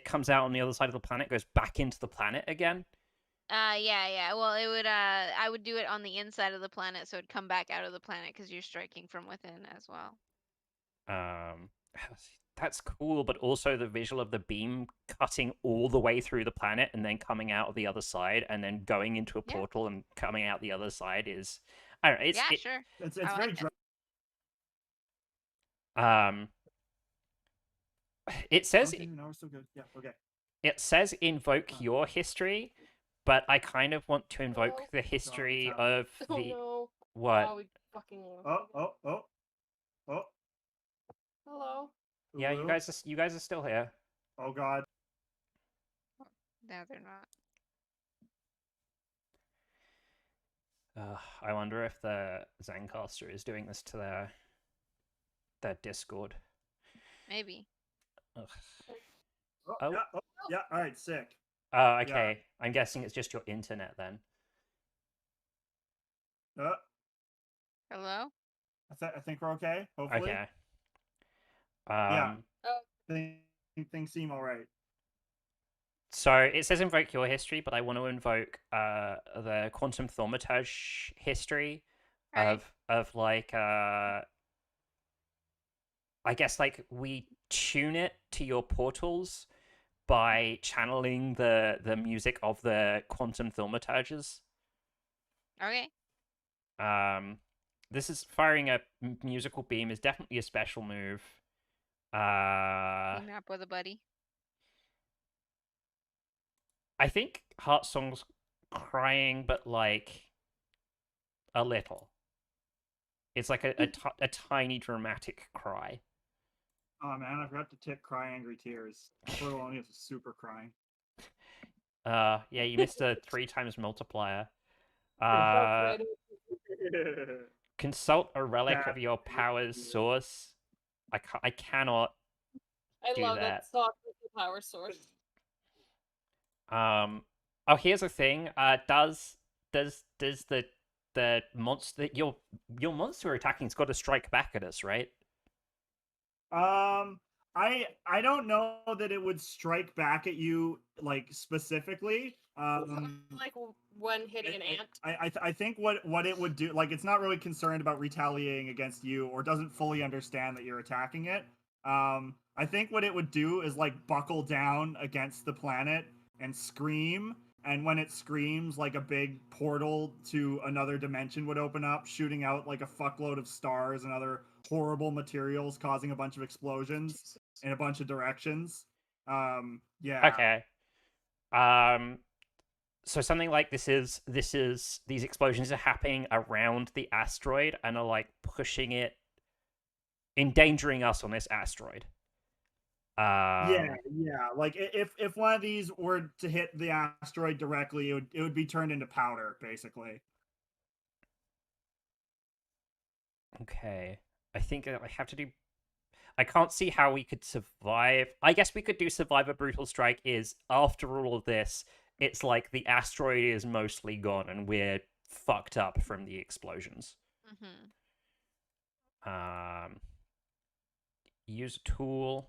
comes out on the other side of the planet, goes back into the planet again? Yeah. Well, it would I would do it on the inside of the planet, so it'd come back out of the planet because you're striking from within as well. Um, that's cool, but also the visual of the beam cutting all the way through the planet and then coming out of the other side and then going into a Yeah. portal and coming out the other side is, I don't know. Yeah, sure. It's I very like it. Um, it says okay, no, we're still good. Yeah, okay. it says invoke your history, but I kind of want to invoke Oh. the history happening? of Oh the no. what? Oh, we fucking lost. Oh. Hello. Yeah, Ulu. you guys are still here. Oh god. No, they're not. I wonder if the Zencaster is doing this to their Discord. Maybe. Ugh. Oh, Oh. yeah, all right, sick. Oh, okay. I'm guessing it's just your internet then. Hello? I think we're okay, hopefully. Okay. Yeah. Oh. Things seem all right. So it says invoke your history, but I want to invoke the quantum thaumaturge history Right. of like I guess like we tune it to your portals by channeling the music of the quantum thaumaturges. Okay. This is firing a musical beam is definitely a special move. Team up with a buddy. I think Heart Song's crying, but like a little. It's like a tiny dramatic cry. Oh man, I forgot to tick cry angry tears. Portal only has a super crying. Yeah, you missed a 3 times multiplier. That's right. Consult a relic of your power's source. I cannot I do love that. that. Stock with the power source. Oh, here's the thing. Does the monster your monster attacking has got to strike back at us, right? I don't know that it would strike back at you like specifically. Like when hitting an ant. I think what it would do, like, it's not really concerned about retaliating against you or doesn't fully understand that you're attacking it. I think what it would do is like buckle down against the planet and scream, and when it screams, like a big portal to another dimension would open up, shooting out like a fuckload of stars and other horrible materials, causing a bunch of explosions in a bunch of directions. Yeah. Okay. So something like this is these explosions are happening around the asteroid and are like pushing it, endangering us on this asteroid. Yeah. Like if one of these were to hit the asteroid directly, it would be turned into powder, basically. Okay. I think I have to do. I can't see how we could survive. I guess we could do survive a brutal strike. Is after all of this, it's like the asteroid is mostly gone and we're fucked up from the explosions. Use a tool.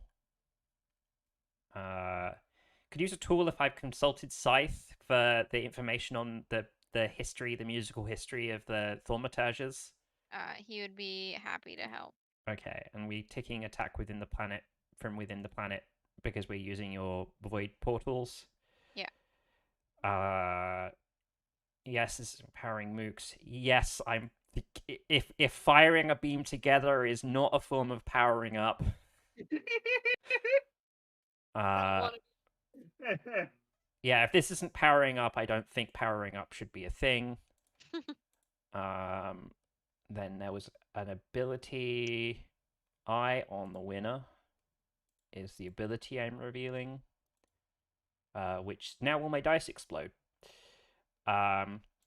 Could use a tool if I've consulted Scythe for the information on the history, the musical history of the thaumaturges. He would be happy to help. Okay, and we ticking attack within the planet from within the planet because we're using your void portals. Yeah. Yes, this is empowering mooks. Yes, I'm. If firing a beam together is not a form of powering up. Yeah, if this isn't powering up, I don't think powering up should be a thing. Then there was an ability. Eye on the winner is the ability I'm revealing, which now will my dice explode.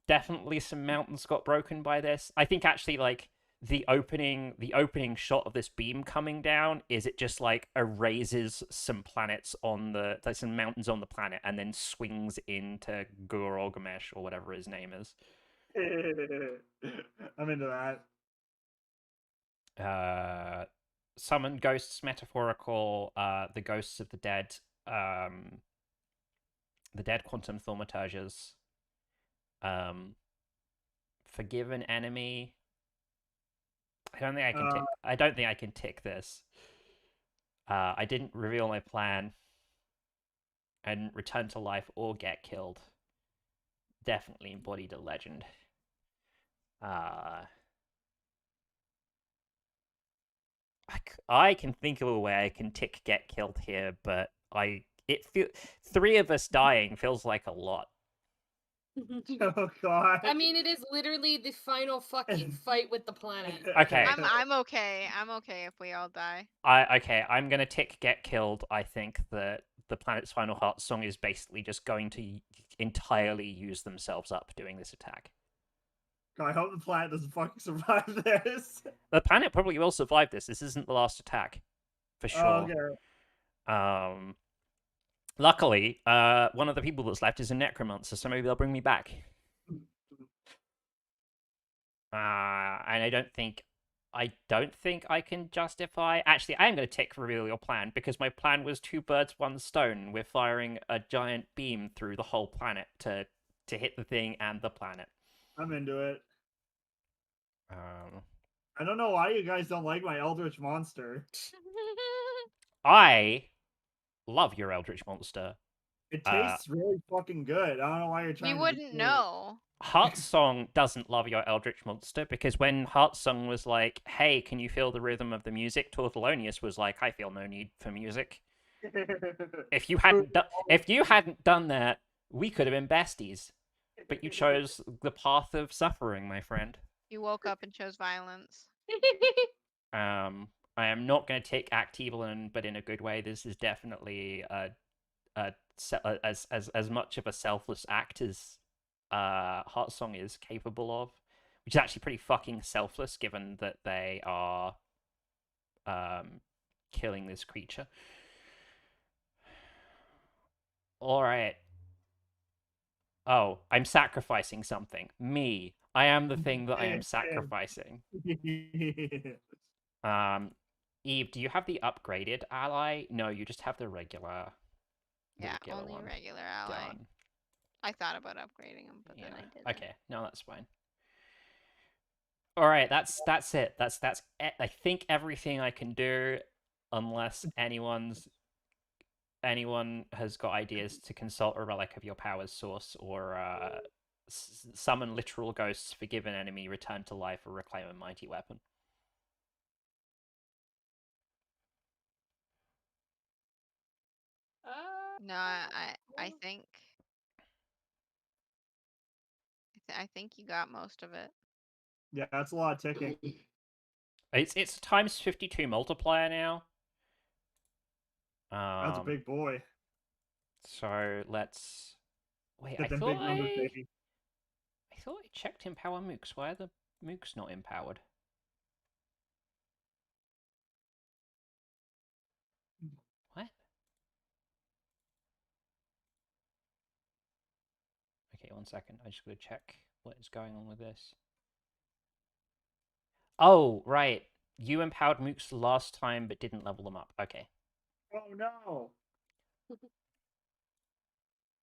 Definitely some mountains got broken by this. I think actually like the opening shot of this beam coming down is it just like erases some planets on there's some mountains on the planet and then swings into Gorogmesh or whatever his name is. I'm into that. summon ghosts, metaphorical, the ghosts of the dead quantum thaumaturges, um, forgive an enemy. I don't think I can tick. I don't think I can tick this. I didn't reveal my plan, and return to life or get killed. Definitely embodied a legend. I can think of a way I can tick get killed here, but three of us dying feels like a lot. Oh god. I mean, it is literally the final fucking fight with the planet. Okay. I'm okay. I'm okay if we all die. I'm gonna tick get killed. I think that the planet's final heart song is basically just going to entirely use themselves up doing this attack. God, I hope the planet doesn't fucking survive this. The planet probably will survive this. This isn't the last attack, for sure. Okay. Luckily, one of the people that's left is a necromancer, so maybe they'll bring me back. And I don't think I can justify. Actually, I am going to tick reveal your plan because my plan was 2 birds, 1 stone. We're firing a giant beam through the whole planet to hit the thing and the planet. I'm into it. I don't know why you guys don't like my Eldritch Monster. I love your Eldritch Monster. It tastes really fucking good. I don't know why you're trying We to wouldn't know. Heartsong doesn't love your Eldritch Monster because when Heartsong was like, "Hey, can you feel the rhythm of the music?" Tortellonius was like, "I feel no need for music." If you hadn't done that, we could have been besties. But you chose the path of suffering, my friend. You woke up and chose violence. I am not going to take act evil, but in a good way. This is definitely as much of a selfless act as Heartsong is capable of, which is actually pretty fucking selfless, given that they are killing this creature. All right. Oh, I'm sacrificing something. Me. I am the thing that I am sacrificing. Eve, do you have the upgraded ally? No, you just have the regular. Yeah, regular only one. regular ally. Done. I thought about upgrading him, but then I didn't. Okay, no, that's fine. All right, that's it. That's I think everything I can do, unless anyone has got ideas to consult a relic of your power's source or summon literal ghosts, forgive an enemy, return to life, or reclaim a mighty weapon. No, I think I think you got most of it. Yeah, that's a lot of ticking. It's times 52 multiplier now. That's a big boy. So let's wait. Get them big numbers, baby. I thought I checked empower mooks. Why are the mooks not empowered? What? Okay, 1 second. I just gotta check what is going on with this. Oh, right. You empowered mooks last time but didn't level them up. Okay. Oh no.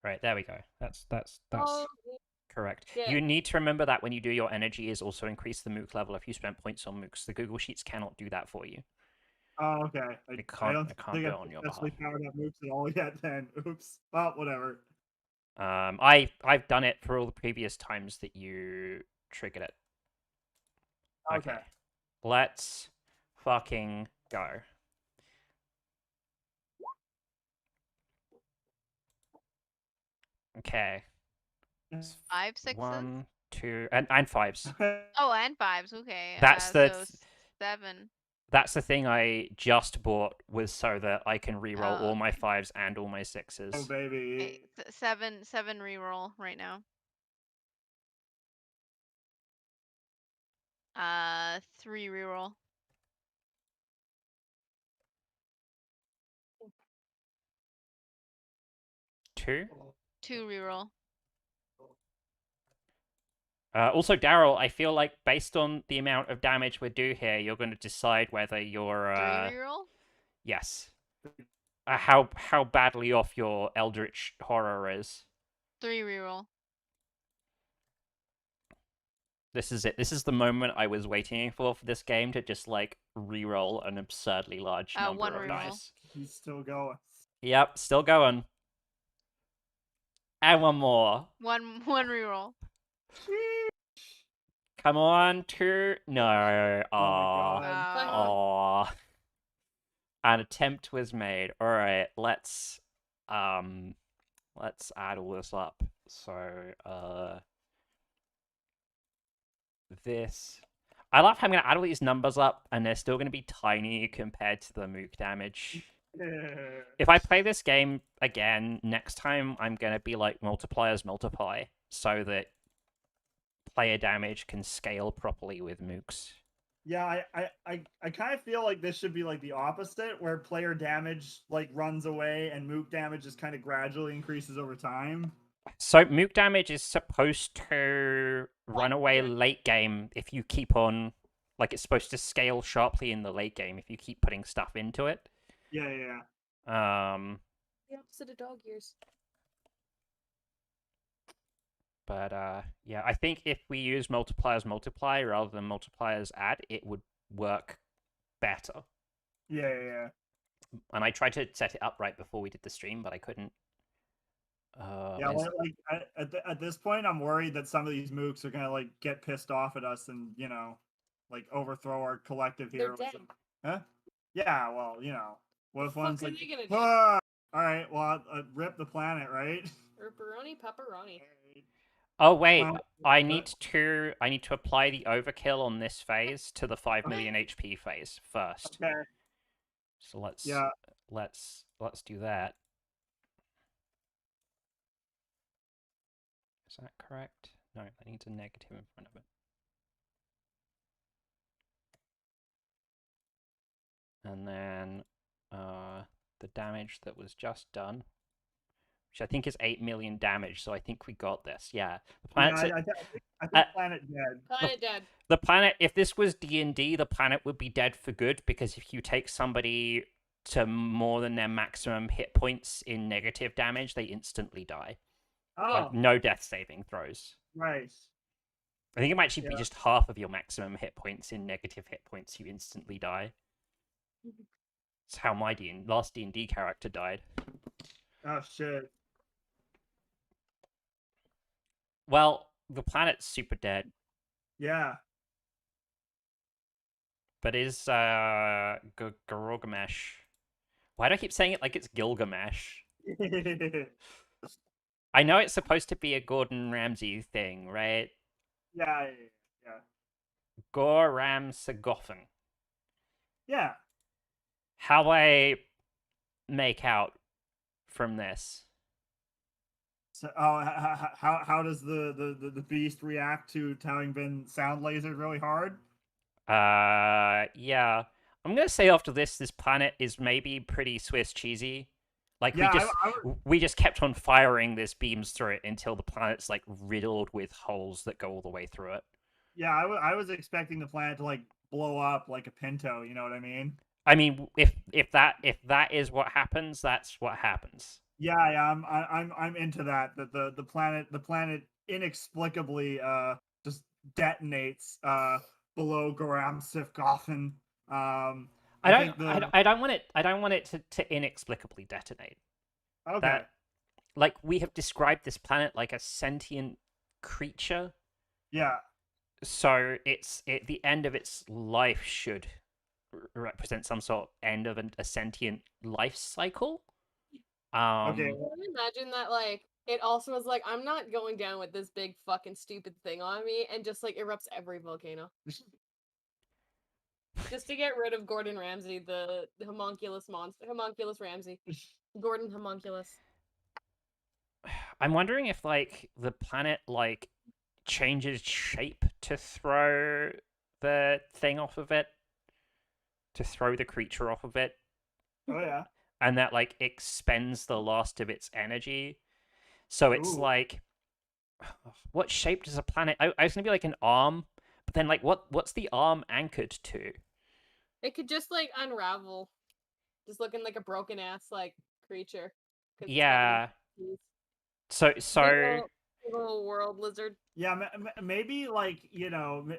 Right, there we go. That's Oh, correct. yeah. You need to remember that when you do your energy is also increase the mook level if you spend points on mooks. The Google Sheets cannot do that for you. Oh, okay. I don't think do it I've on your successfully behalf. powered up mooks at all yet then. Oops. Oh, whatever. I've done it for all the previous times that you triggered it. Okay. Let's fucking go. Okay. 5 6s. 1, 2, and 5s. Oh, and 5s. Okay. That's so 7. That's the thing I just bought was so that I can reroll all my okay. 5s and all my 6s. Oh baby. Okay, 7 reroll right now. 3 reroll. 2? 2 reroll. Also, Daryl, I feel like based on the amount of damage we do here, you're going to decide whether you're 3 reroll. yes, how badly off your Eldritch Horror is. 3 reroll. This is it. This is the moment I was waiting for this game to just like re-roll an absurdly large number 1 of reroll. dice. He's still going. Yep, still going. And one more. One reroll. Come on, two. No. Oh my Aw. god. Aw. An attempt was made. Alright, let's add all this up. So, this. I love how I'm gonna add all these numbers up and they're still gonna be tiny compared to the mook damage. If I play this game again next time, I'm gonna be like multipliers multiply so that player damage can scale properly with mooks. Yeah, I kind of feel like this should be like the opposite, where player damage like runs away and mook damage just kind of gradually increases over time. So mook damage is supposed to run away late game if you keep on, like it's supposed to scale sharply in the late game if you keep putting stuff into it. Yeah, yeah. The opposite of dog ears. But yeah, I think if we use multipliers multiply rather than multipliers add, it would work better. Yeah, yeah. And I tried to set it up right before we did the stream, but I couldn't. Yeah, like at this point, I'm worried that some of these mooks are gonna like get pissed off at us and like overthrow our collective They're heroes. dead. Huh? Yeah, well, what if one's Fuck are like, they gonna do? "Ah!" All right, well, rip the planet, right? Pepperoni, pepperoni. Oh wait, Planet- I need to apply the overkill on this phase to the 5 million HP phase first. Okay. So let's do that. Is that correct? No, that needs a negative in front of it. And then the damage that was just done, which I think is 8 million damage. So I think we got this. Yeah, the planet's. Yeah, I think planet dead. Planet dead. The planet. If this was D&D, the planet would be dead for good because if you take somebody to more than their maximum hit points in negative damage, they instantly die. Oh, Like, no death saving throws. right. I think it might actually be just half of your maximum hit points in negative hit points. You instantly die. It's how my last D&D character died. Oh shit. Well, the planet's super dead, Yeah. but is Gilgamesh? Why do I keep saying it like it's Gilgamesh? I know it's supposed to be a Gordon Ramsay thing, right? Yeah. Goram Sagoffen. Yeah. How I make out from this? So, how does the beast react to having been sound lasered really hard? Yeah. I'm gonna say after this planet is maybe pretty Swiss cheesy. Like Yeah, we just kept on firing this beams through it until the planet's like riddled with holes that go all the way through it. Yeah, I was expecting the planet to like blow up like a Pinto. You know what I mean? I mean, if that is what happens, that's what happens. Yeah, I'm into that. That the planet inexplicably just detonates below Goram Sifgoffen. I don't want it to inexplicably detonate. Okay. That, like, we have described this planet like a sentient creature. Yeah. So the end of its life should represent some sort of end of a sentient life cycle. Okay. Can you imagine that, like, it also was like, I'm not going down with this big fucking stupid thing on me, and just, like, erupts every volcano. Just to get rid of Gordon Ramsay, the homunculus monster. Homunculus Ramsay. Gordon Homunculus. I'm wondering if, like, the planet, like, changes shape to throw the thing off of it. To throw the creature off of it. Oh, yeah. And that, like, expends the last of its energy. So it's Ooh. like what shape does a planet? I was gonna be like an arm, but then like what's the arm anchored to? It could just like unravel, just looking like a broken ass like creature because it's covered in Yeah. cheese. So Big old world lizard. Yeah, maybe like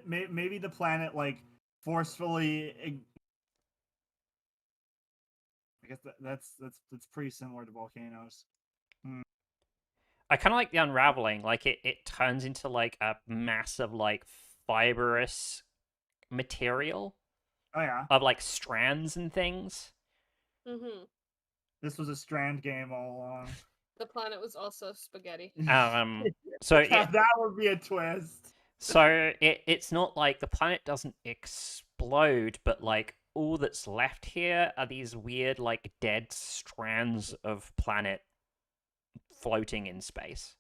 maybe the planet like forcefully. I guess that's pretty similar to volcanoes. Hmm. I kind of like the unraveling. Like it turns into like a massive like fibrous material Oh yeah, of like strands and things. Mm-hmm. this was a Strand game all along. The planet was also spaghetti. So That would be a twist. it's not like the planet doesn't explode, but like all that's left here are these weird like dead strands of planet floating in space.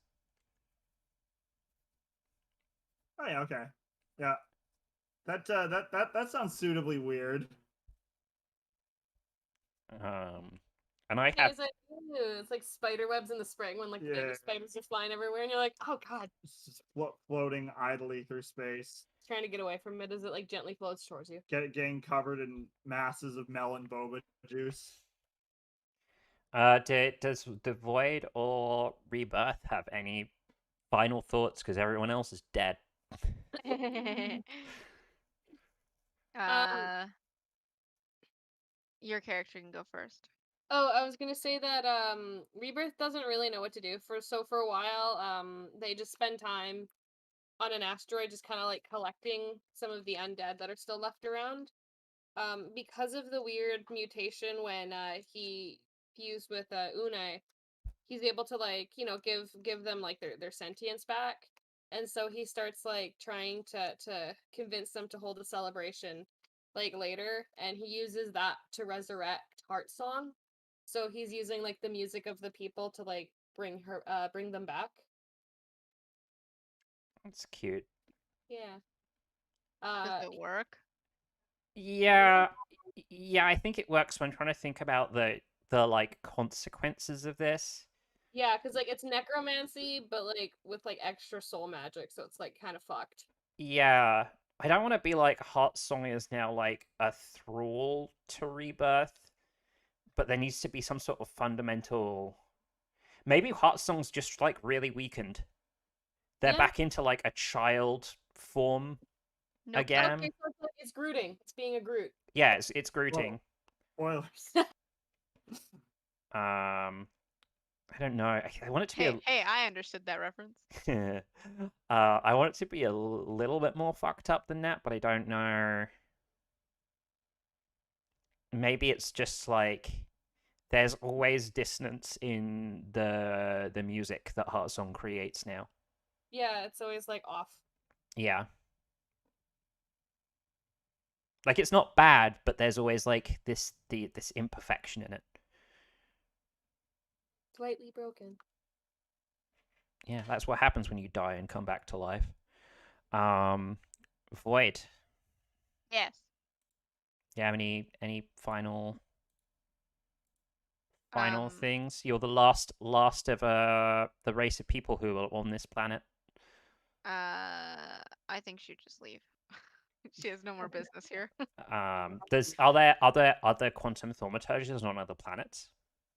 Oh yeah, okay, yeah. That sounds suitably weird. And I Yeah, have it's like, ew, it's like spider webs in the spring when like the baby Yeah. spiders are flying everywhere, and you're like, oh god, It's just floating idly through space, trying to get away from it as it like gently floats towards you. getting covered in masses of melon boba juice. does the Void or Rebirth have any final thoughts? Because everyone else is dead. Um, uh, your character can go first. oh, I was gonna say that Rebirth doesn't really know what to do for a while. They just spend time on an asteroid, just kind of like collecting some of the undead that are still left around. Because of the weird mutation when he fused with Unai, he's able to like give them like their sentience back, and so he starts like trying to convince them to hold a celebration like later, and he uses that to resurrect Heart Song. So he's using like the music of the people to like bring them back. That's cute. Yeah. Does Uh it work? Yeah, yeah. I think it works when trying to think about the like consequences of this. yeah, because like it's necromancy, but like with like extra soul magic, so it's like kind of fucked. Yeah, I don't want to be like Heart Song is now like a thrall to Rebirth, but there needs to be some sort of fundamental. Maybe Heart Song's just like really weakened. They're Yeah. back into like a child form Nope. again. Okay, so it's like it's Grooting. It's being a Groot. Yeah, it's Well, Grooting. spoilers. I don't know. I want it to be Hey, I understood that reference. a. I want it to be a little bit more fucked up than that, but I don't know. Maybe it's just like there's always dissonance in the music that Heartsong creates now. Yeah, it's always like off. Yeah. Like it's not bad, but there's always like this imperfection in it. Slightly broken. Yeah, that's what happens when you die and come back to life. Um Void. Yes. You have any final Um, things? You're the last of the race of people who are on this planet. I think she'd just leave. She has no more business here. There's are there other quantum thaumaturges on other planets?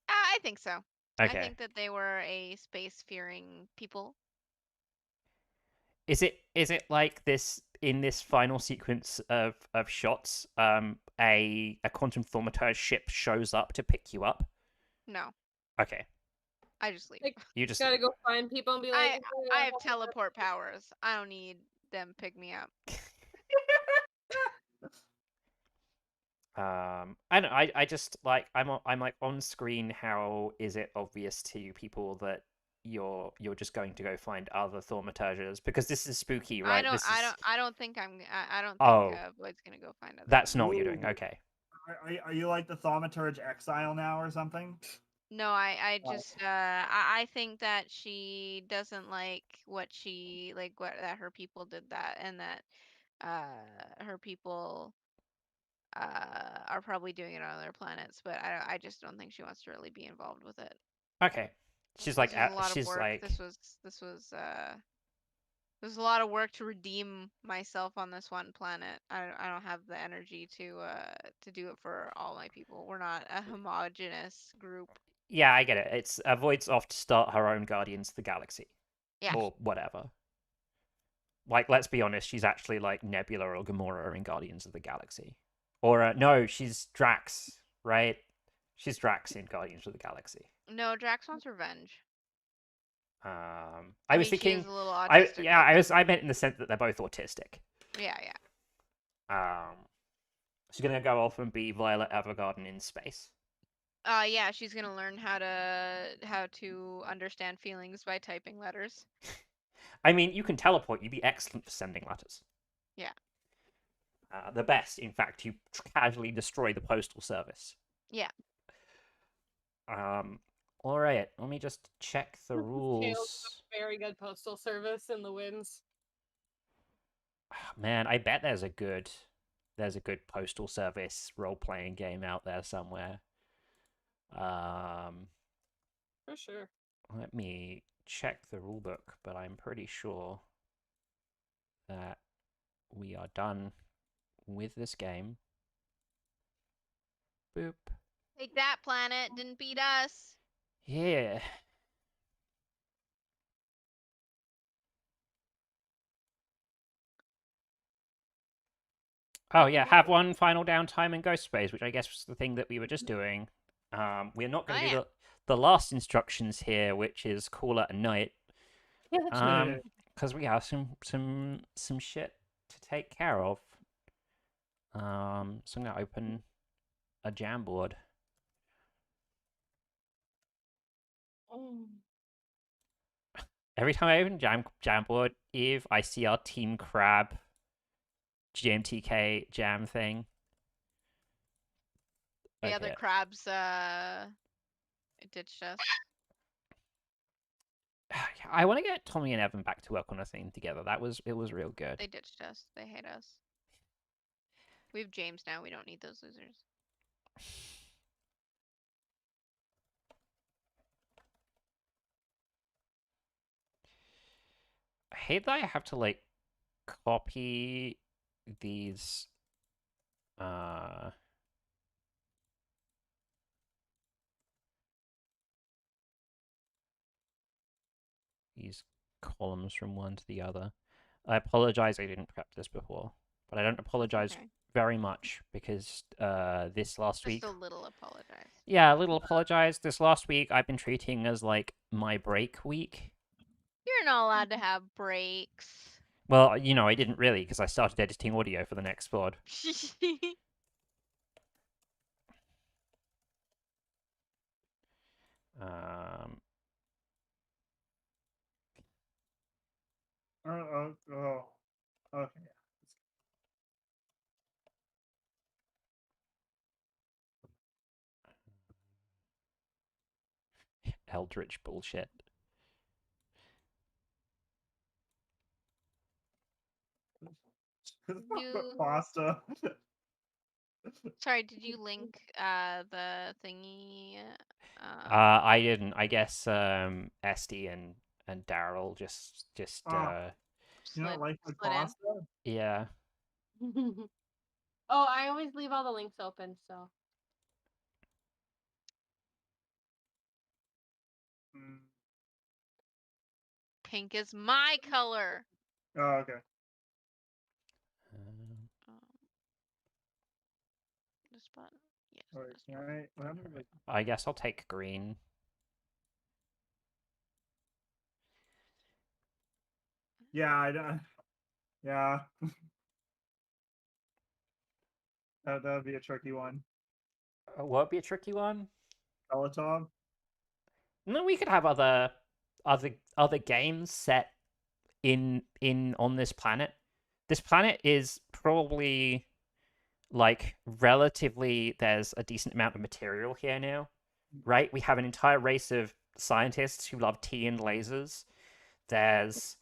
I think so. I Okay. think that they were a space-fearing people. Is it like this in this final sequence of shots? A quantum thaumaturge ship shows up to pick you up. No, Okay, I just leave. Like, you just gotta leave. go find people and be like, I have teleport powers. I don't need them pick me up. I don't. I just like I'm like on screen. How is it obvious to people that you're just going to go find other thaumaturges because this is spooky, right? This is I don't think I don't think oh, Void's gonna go find other that's not what you're thaumaturges. doing. Ooh. Okay. Are you like the thaumaturge exile now or something? No, I Oh. just I think that she doesn't like what she like what that her people did that, and that her people are probably doing it on other planets, but I just don't think she wants to really be involved with it. Okay. She's This like was a lot of she's work. like This was There's a lot of work to redeem myself on this one planet. I don't have the energy to do it for all my people. We're not a homogenous group. Yeah, I get it. It's Avoid's off to start her own Guardians of the Galaxy. Yeah. Or whatever. Like, let's be honest, she's actually like Nebula or Gamora in Guardians of the Galaxy. Or, no, she's Drax, right? She's Drax in Guardians of the Galaxy. No, Drax wants revenge. I was mean, she is thinking, a little autistic. I meant in the sense that they're both autistic. Yeah, yeah. She's gonna go off and be Violet Evergarden in space. Yeah, she's gonna learn how to understand feelings by typing letters. I mean, you can teleport. You'd be excellent for sending letters. Yeah. The best, in fact, you casually destroy the postal service. Yeah. All right. Let me just check the rules. Very good postal service in the winds. Man, I bet there's a good postal service role-playing game out there somewhere. For sure. Let me check the rulebook, but I'm pretty sure that we are done with this game. Boop. Take that, planet. Didn't beat us. Yeah. Oh yeah, have one final downtime and ghost space, which I guess was the thing that we were just doing. We're not going to do the last instructions here, which is call at night. Yeah, because we have some shit to take care of. So I'm gonna open a Jamboard. Every time I open Jamboard, Eve, I see our Team Crab GMTK jam thing. The other crabs ditched us. I want to get Tommy and Evan back to work on a thing together. It was real good. They ditched us. They hate us. We have James now. We don't need those losers. I hate that I have to like copy these columns from one to the other. I apologize I didn't prep this before, but I don't apologize very much because this last week... Just a little apologize. Yeah, a little apologize. This last week I've been treating as like my break week. You're not allowed to have breaks. Well, you know, I didn't really because I started editing audio for the next pod. Okay. Eldritch bullshit. Pasta. Sorry, did you link the thingy? I didn't. I guess Esty and Daryl just You don't like the pasta? Yeah. Oh, I always leave all the links open, so. Pink is my color. Oh, okay. This button. Yes. Right. I guess I'll take green. Yeah, yeah. That would be a tricky one. What would be a tricky one? Peloton? No, we could have other games set in on this planet. This planet is probably like relatively there's a decent amount of material here now, right? We have an entire race of scientists who love tea and lasers. There's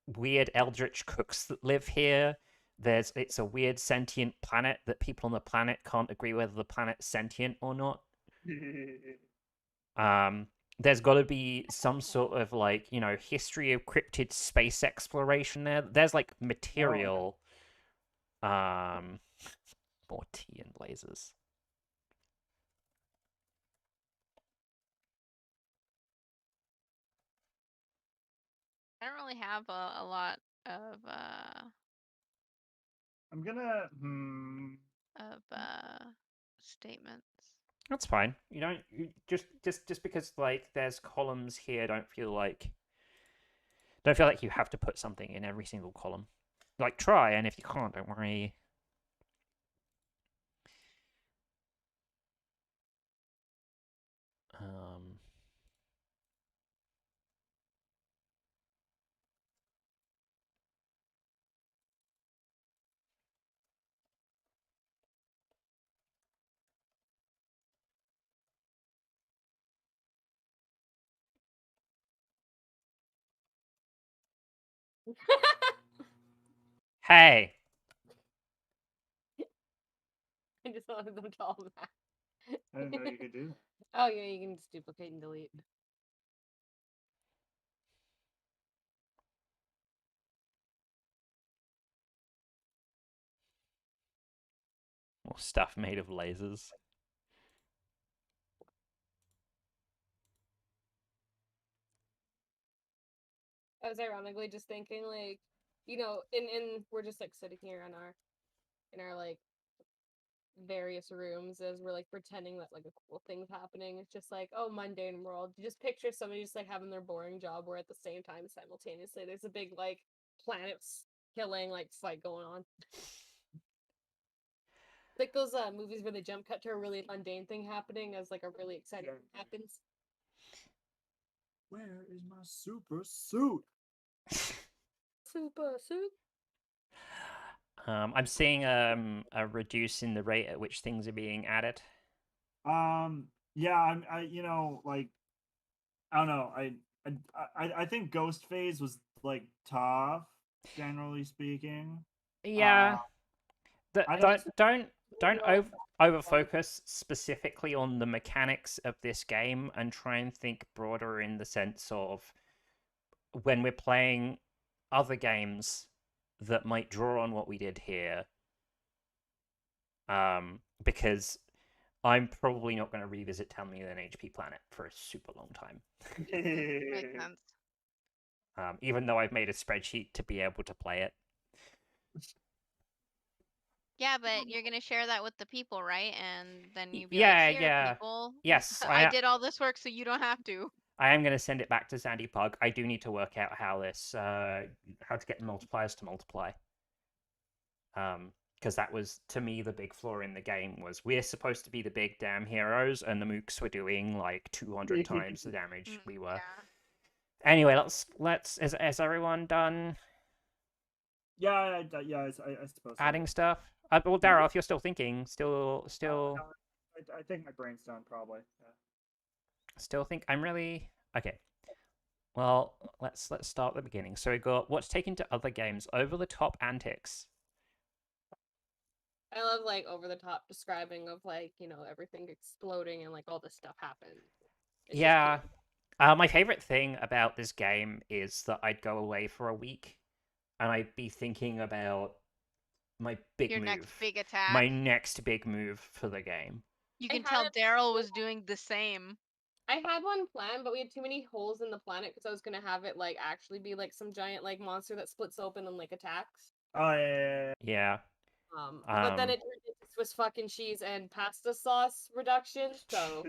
weird eldritch cooks that live here. It's a weird sentient planet that people on the planet can't agree whether the planet's sentient or not. there's got to be some sort of like history of cryptid space exploration there. There's like Oh, material. Um, more tea and lasers. I don't really have a lot of I'm gonna. of statements. That's fine. Just because like there's columns here, don't feel like you have to put something in every single column. Like try, and if you can't, don't worry. Um, hey, I just wanted them to all match. I didn't know you could do that. Oh yeah, you can just duplicate and delete. more stuff made of lasers. I was ironically just thinking, like, in we're just like sitting here in our like various rooms as we're like pretending that like a cool thing's happening. It's just like, oh, mundane world. You just picture somebody just like having their boring job where at the same time simultaneously there's a big like planets killing like fight going on. Like those movies where they jump cut to a really mundane thing happening as like a really exciting thing happens. Where is my super suit? Super soup. I'm seeing a reduce in the rate at which things are being added. Yeah, like I don't know. I think Ghost Phase was like tough, generally speaking. Yeah, I don't. don't over focus specifically on the mechanics of this game and try and think broader in the sense of when we're playing other games that might draw on what we did here. Because I'm probably not going to revisit Tell Me an HP Planet for a super long time. Makes sense. Even though I've made a spreadsheet to be able to play it. Yeah, but you're gonna share that with the people, right? And then you be like, Yeah, "Here, yeah. people, Yes, I did all this work so you don't have to." I am going to send it back to Sandy Pug. I do need to work out how to get multipliers to multiply. Because that was, to me, the big flaw in the game was we're supposed to be the big damn heroes, and the mooks were doing like 200 times the damage we were. Yeah. Anyway, let's. Is everyone done Yeah, I suppose so. adding stuff? Well, Daryl, if you're still thinking, still, No, I think my brain's done probably. Yeah. still think I'm really okay. Well, let's start at the beginning. So we got what's taken to other games, over the top antics. I love like over the top describing of like, everything exploding and like all this stuff happens. It's just Yeah. cute. My favorite thing about this game is that I'd go away for a week and I'd be thinking about my big Your next move, big attack. my next big move for the game. You I can had tell it- Daryl was doing the same. I had one planned, but we had too many holes in the planet because I was gonna have it like actually be like some giant like monster that splits open and like attacks. Oh yeah. Yeah. But then it turned into Swiss fucking cheese and pasta sauce reduction. So,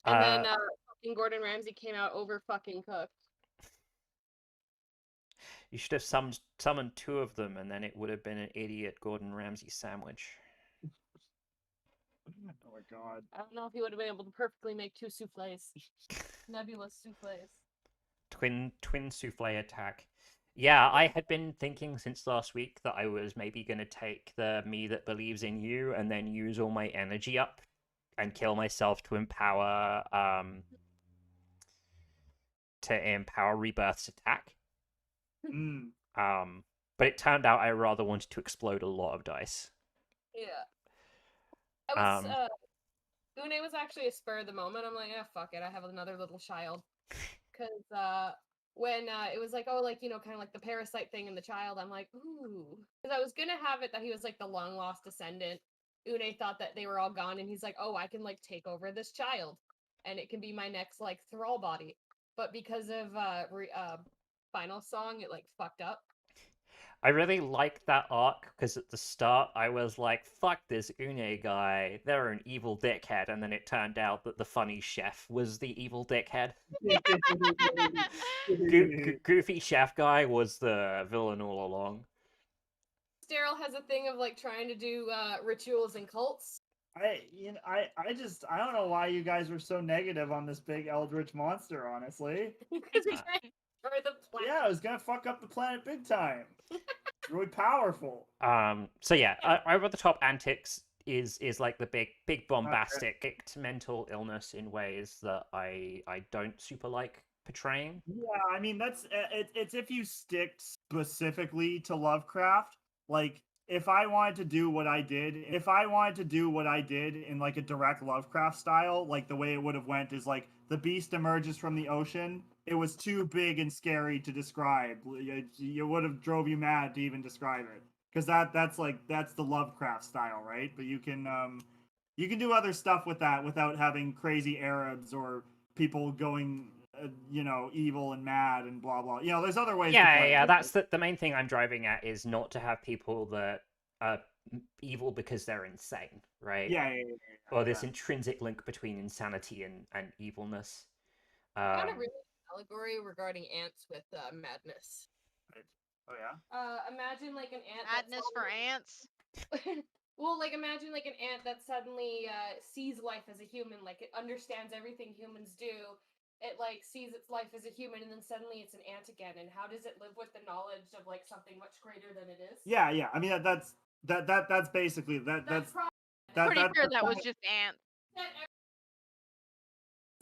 and then fucking Gordon Ramsay came out over fucking cooked. You should have summoned two of them, and then it would have been an idiot Gordon Ramsay sandwich. Oh my god. I don't know if he would have been able to perfectly make two souffles, nebulous souffles. Twin souffle attack. Yeah, I had been thinking since last week that I was maybe going to take the me that believes in you and then use all my energy up and kill myself to empower Rebirth's attack. Mm. But it turned out I rather wanted to explode a lot of dice. Yeah. I was it Une was actually a spur of the moment. I'm like, fuck it, I have another little child. Because when it was like, oh, like, you know, kind of like the parasite thing in the child, I'm like, ooh. Because I was gonna have it that he was like the long lost descendant. Une thought that they were all gone, and he's like, oh, I can like take over this child, and it can be my next like thrall body. But because of final song, it like fucked up. I really liked that arc because at the start I was like, fuck this Une guy, they're an evil dickhead, and then it turned out that the funny chef was the evil dickhead. Goofy chef guy was the villain all along. Daryl has a thing of like trying to do rituals and cults. I don't know why you guys were so negative on this big eldritch monster, honestly. Because he's trying to destroy the planet. Yeah, it was gonna fuck up the planet big time. It's really powerful. So yeah, over the top antics is like the big bombastic mental illness in ways that I don't super like portraying. Yeah, I mean that's it's if you stick specifically to Lovecraft, like if I wanted to do what I did in like a direct Lovecraft style, like the way it would have went is like the beast emerges from the ocean. It was too big and scary to describe. It would have drove you mad to even describe it. Because that's the Lovecraft style, right? But you can do other stuff with that without having crazy Arabs or people going evil and mad and blah blah. There's other ways. Yeah. That's the main thing I'm driving at is not to have people that are evil because they're insane, right? Yeah. Or this intrinsic link between insanity and evilness. Kind of really allegory regarding ants with madness. Oh yeah. Imagine like an ant. Madness for ants. Well, like imagine like an ant that suddenly sees life as a human, like it understands everything humans do. It like sees its life as a human, and then suddenly it's an ant again. And how does it live with the knowledge of like something much greater than it is? Yeah. I mean that's basically that's Pretty sure that was just ants.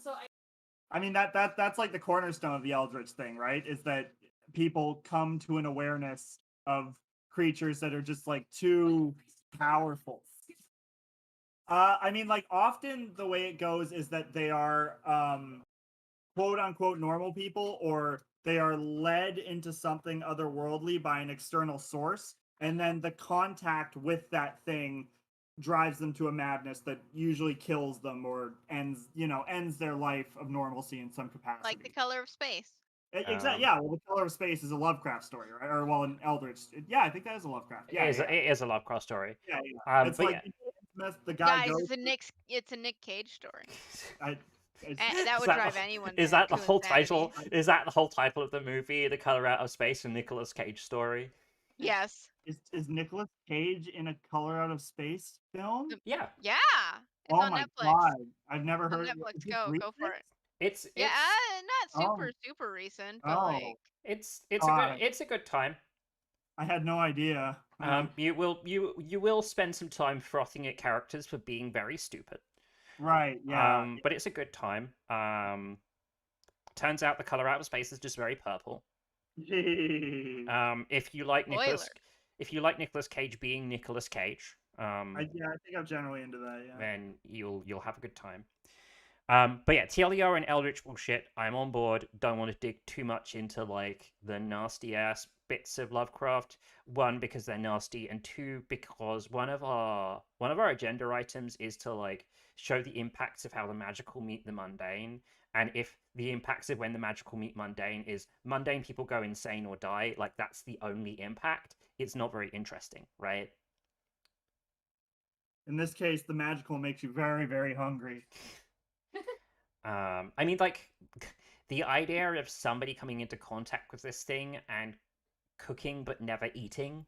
So I mean that's like the cornerstone of the Eldritch thing, right? Is that people come to an awareness of creatures that are just like too powerful. I mean, like often the way it goes is that they are quote unquote normal people, or they are led into something otherworldly by an external source, and then the contact with that thing drives them to a madness that usually kills them or ends their life of normalcy in some capacity. Like The Color of Space. Exactly. Yeah. Well, The Color of Space is a Lovecraft story, right? Or well, an Eldritch. Yeah, I think that is a Lovecraft. Yeah, it is a Lovecraft story. Yeah. It's like the guy Guys, goes. it's a Nick Cage story. That would drive anyone. Is that the to whole insanity. title? Is that the whole title of the movie, The Color Out of Space, a Nicolas Cage story? Yes. Is Nicolas Cage in a Color Out of Space film? Yeah. Yeah. It's on Netflix. God, I've never It's on heard. Netflix. Go for it. It's not super recent, but like it's a good time. I had no idea. You will spend some time frothing at characters for being very stupid. Right. Yeah. But it's a good time. Turns out The Color Out of Space is just very purple. If you like Nicolas Cage being Nicolas Cage, I think I'm generally into that. Yeah. Then you'll have a good time. But yeah, TLDR and Eldritch bullshit. I'm on board. Don't want to dig too much into like the nasty ass bits of Lovecraft. One, because they're nasty, and two, because one of our agenda items is to like show the impacts of how the magical meet the mundane. And if the impacts of when the magical meet mundane is mundane people go insane or die, like that's the only impact, it's not very interesting, right? In this case, the magical makes you very, very hungry. I mean, like, the idea of somebody coming into contact with this thing and cooking but never eating,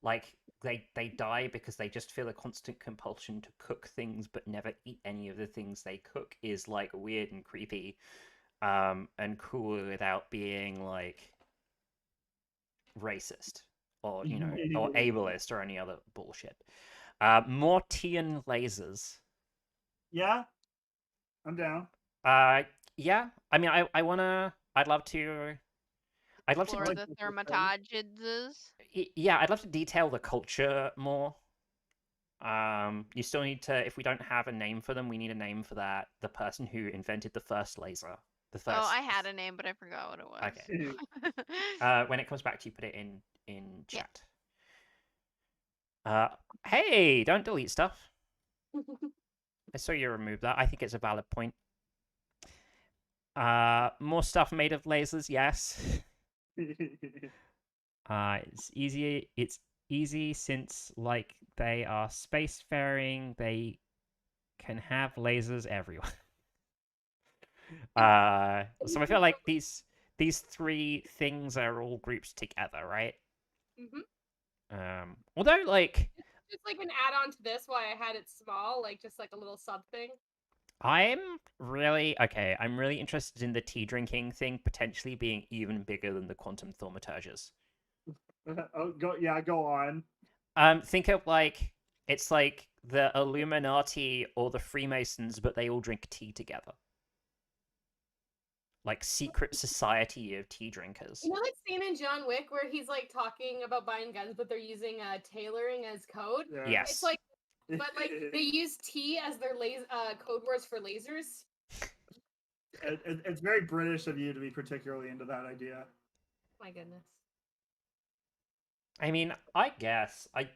like, they die because they just feel a constant compulsion to cook things but never eat any of the things they cook is, like, weird and creepy, and cool without being, like, racist or, or ableist or any other bullshit. Mortian lasers. Yeah, I'm down. Yeah. I mean, I'd love to explore the thermatogids. Yeah, I'd love to detail the culture more. You still need to. If we don't have a name for them, we need a name for that. The person who invented the first laser. The Oh, first. I had a name, but I forgot what it was. Okay. When it comes back to you, put it in Yeah. chat. Hey, don't delete stuff. I saw you remove that. I think it's a valid point. More stuff made of lasers, yes. It's easy. It's easy since like they are spacefaring. They can have lasers everywhere. So I feel like these three things are all grouped together, right? Although like It's like an add-on to this, why I had it small, like just like a little sub thing. I'm really interested in the tea drinking thing potentially being even bigger than the quantum thaumaturges. Go on. Think of like it's like the Illuminati or the Freemasons, but they all drink tea together. Like secret society of tea drinkers. You know that scene in John Wick where he's like talking about buying guns, but they're using tailoring as code? Yeah. Yes. It's like, but like they use T as their code words for lasers. It's very British of you to be particularly into that idea. My goodness. I mean, I guess I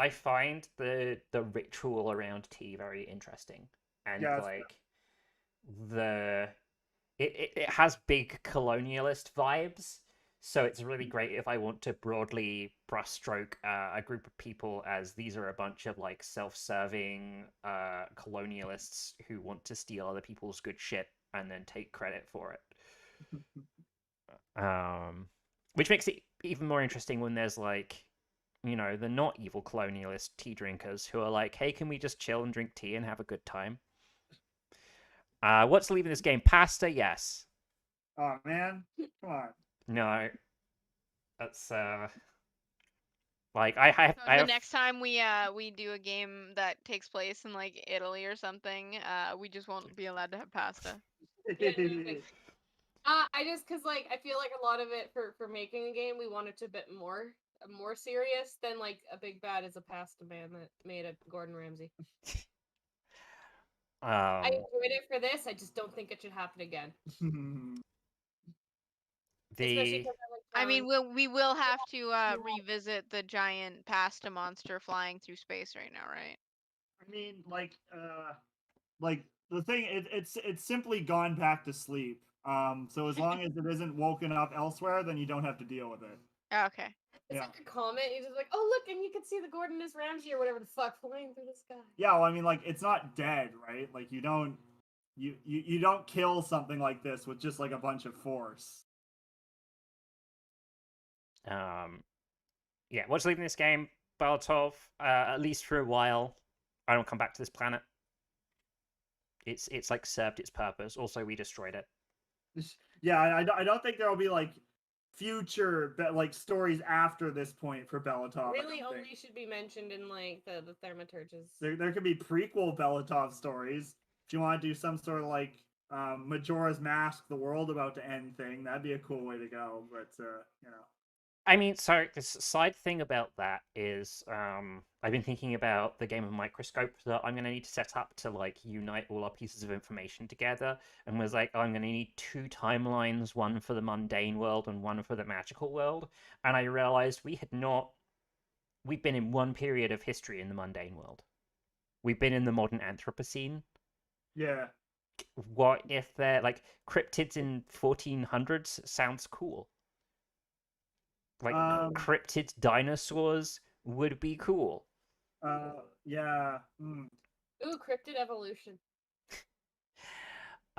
find the ritual around tea very interesting, and Yeah, like the it has big colonialist vibes. So it's really great if I want to broadly brushstroke a group of people as these are a bunch of like self-serving colonialists who want to steal other people's good shit and then take credit for it. Which makes it even more interesting when there's like, you know, the not evil colonialist tea drinkers who are like, hey, can we just chill and drink tea and have a good time? What's leaving this game? Pasta, yes. Oh man, come on. No, that's like The next time we do a game that takes place in like Italy or something, we just won't be allowed to have pasta. Yeah, no, I just cause like I feel like a lot of it for making a game we want it to be more serious than like a big bad is a pasta man that made a Gordon Ramsay. I enjoyed it for this. I just don't think it should happen again. the I mean, we will have to revisit the giant pasta monster flying through space right now, right? I mean, like the thing, it's simply gone back to sleep. So as long as it isn't woken up elsewhere, then you don't have to deal with it. Okay. It's like a comment. You're just like, oh look, and you can see the Gordon is Ramsay or whatever the fuck flying through the sky. Yeah, well, I mean, like it's not dead, right? Like you don't kill something like this with just like a bunch of force. Yeah, what's leaving this game? Baltov, at least for a while. I don't come back to this planet. It's like served its purpose. Also, we destroyed it. Yeah, I don't think there will be like future like stories after this point for Belatov. Really, only should be mentioned in like the thaumaturges. There could be prequel Belatov stories. If you want to do some sort of like Majora's Mask, the world about to end thing, that'd be a cool way to go. But you know. I mean, so the side thing about that is, I've been thinking about the game of Microscope that I'm going to need to set up to like unite all our pieces of information together, and was like, oh, I'm going to need two timelines, one for the mundane world and one for the magical world. And I realized we've been in one period of history in the mundane world. We've been in the modern Anthropocene. Yeah. What if they're like cryptids in 1400s? Sounds cool. Like cryptid dinosaurs would be cool. Yeah. Ooh, cryptid evolution.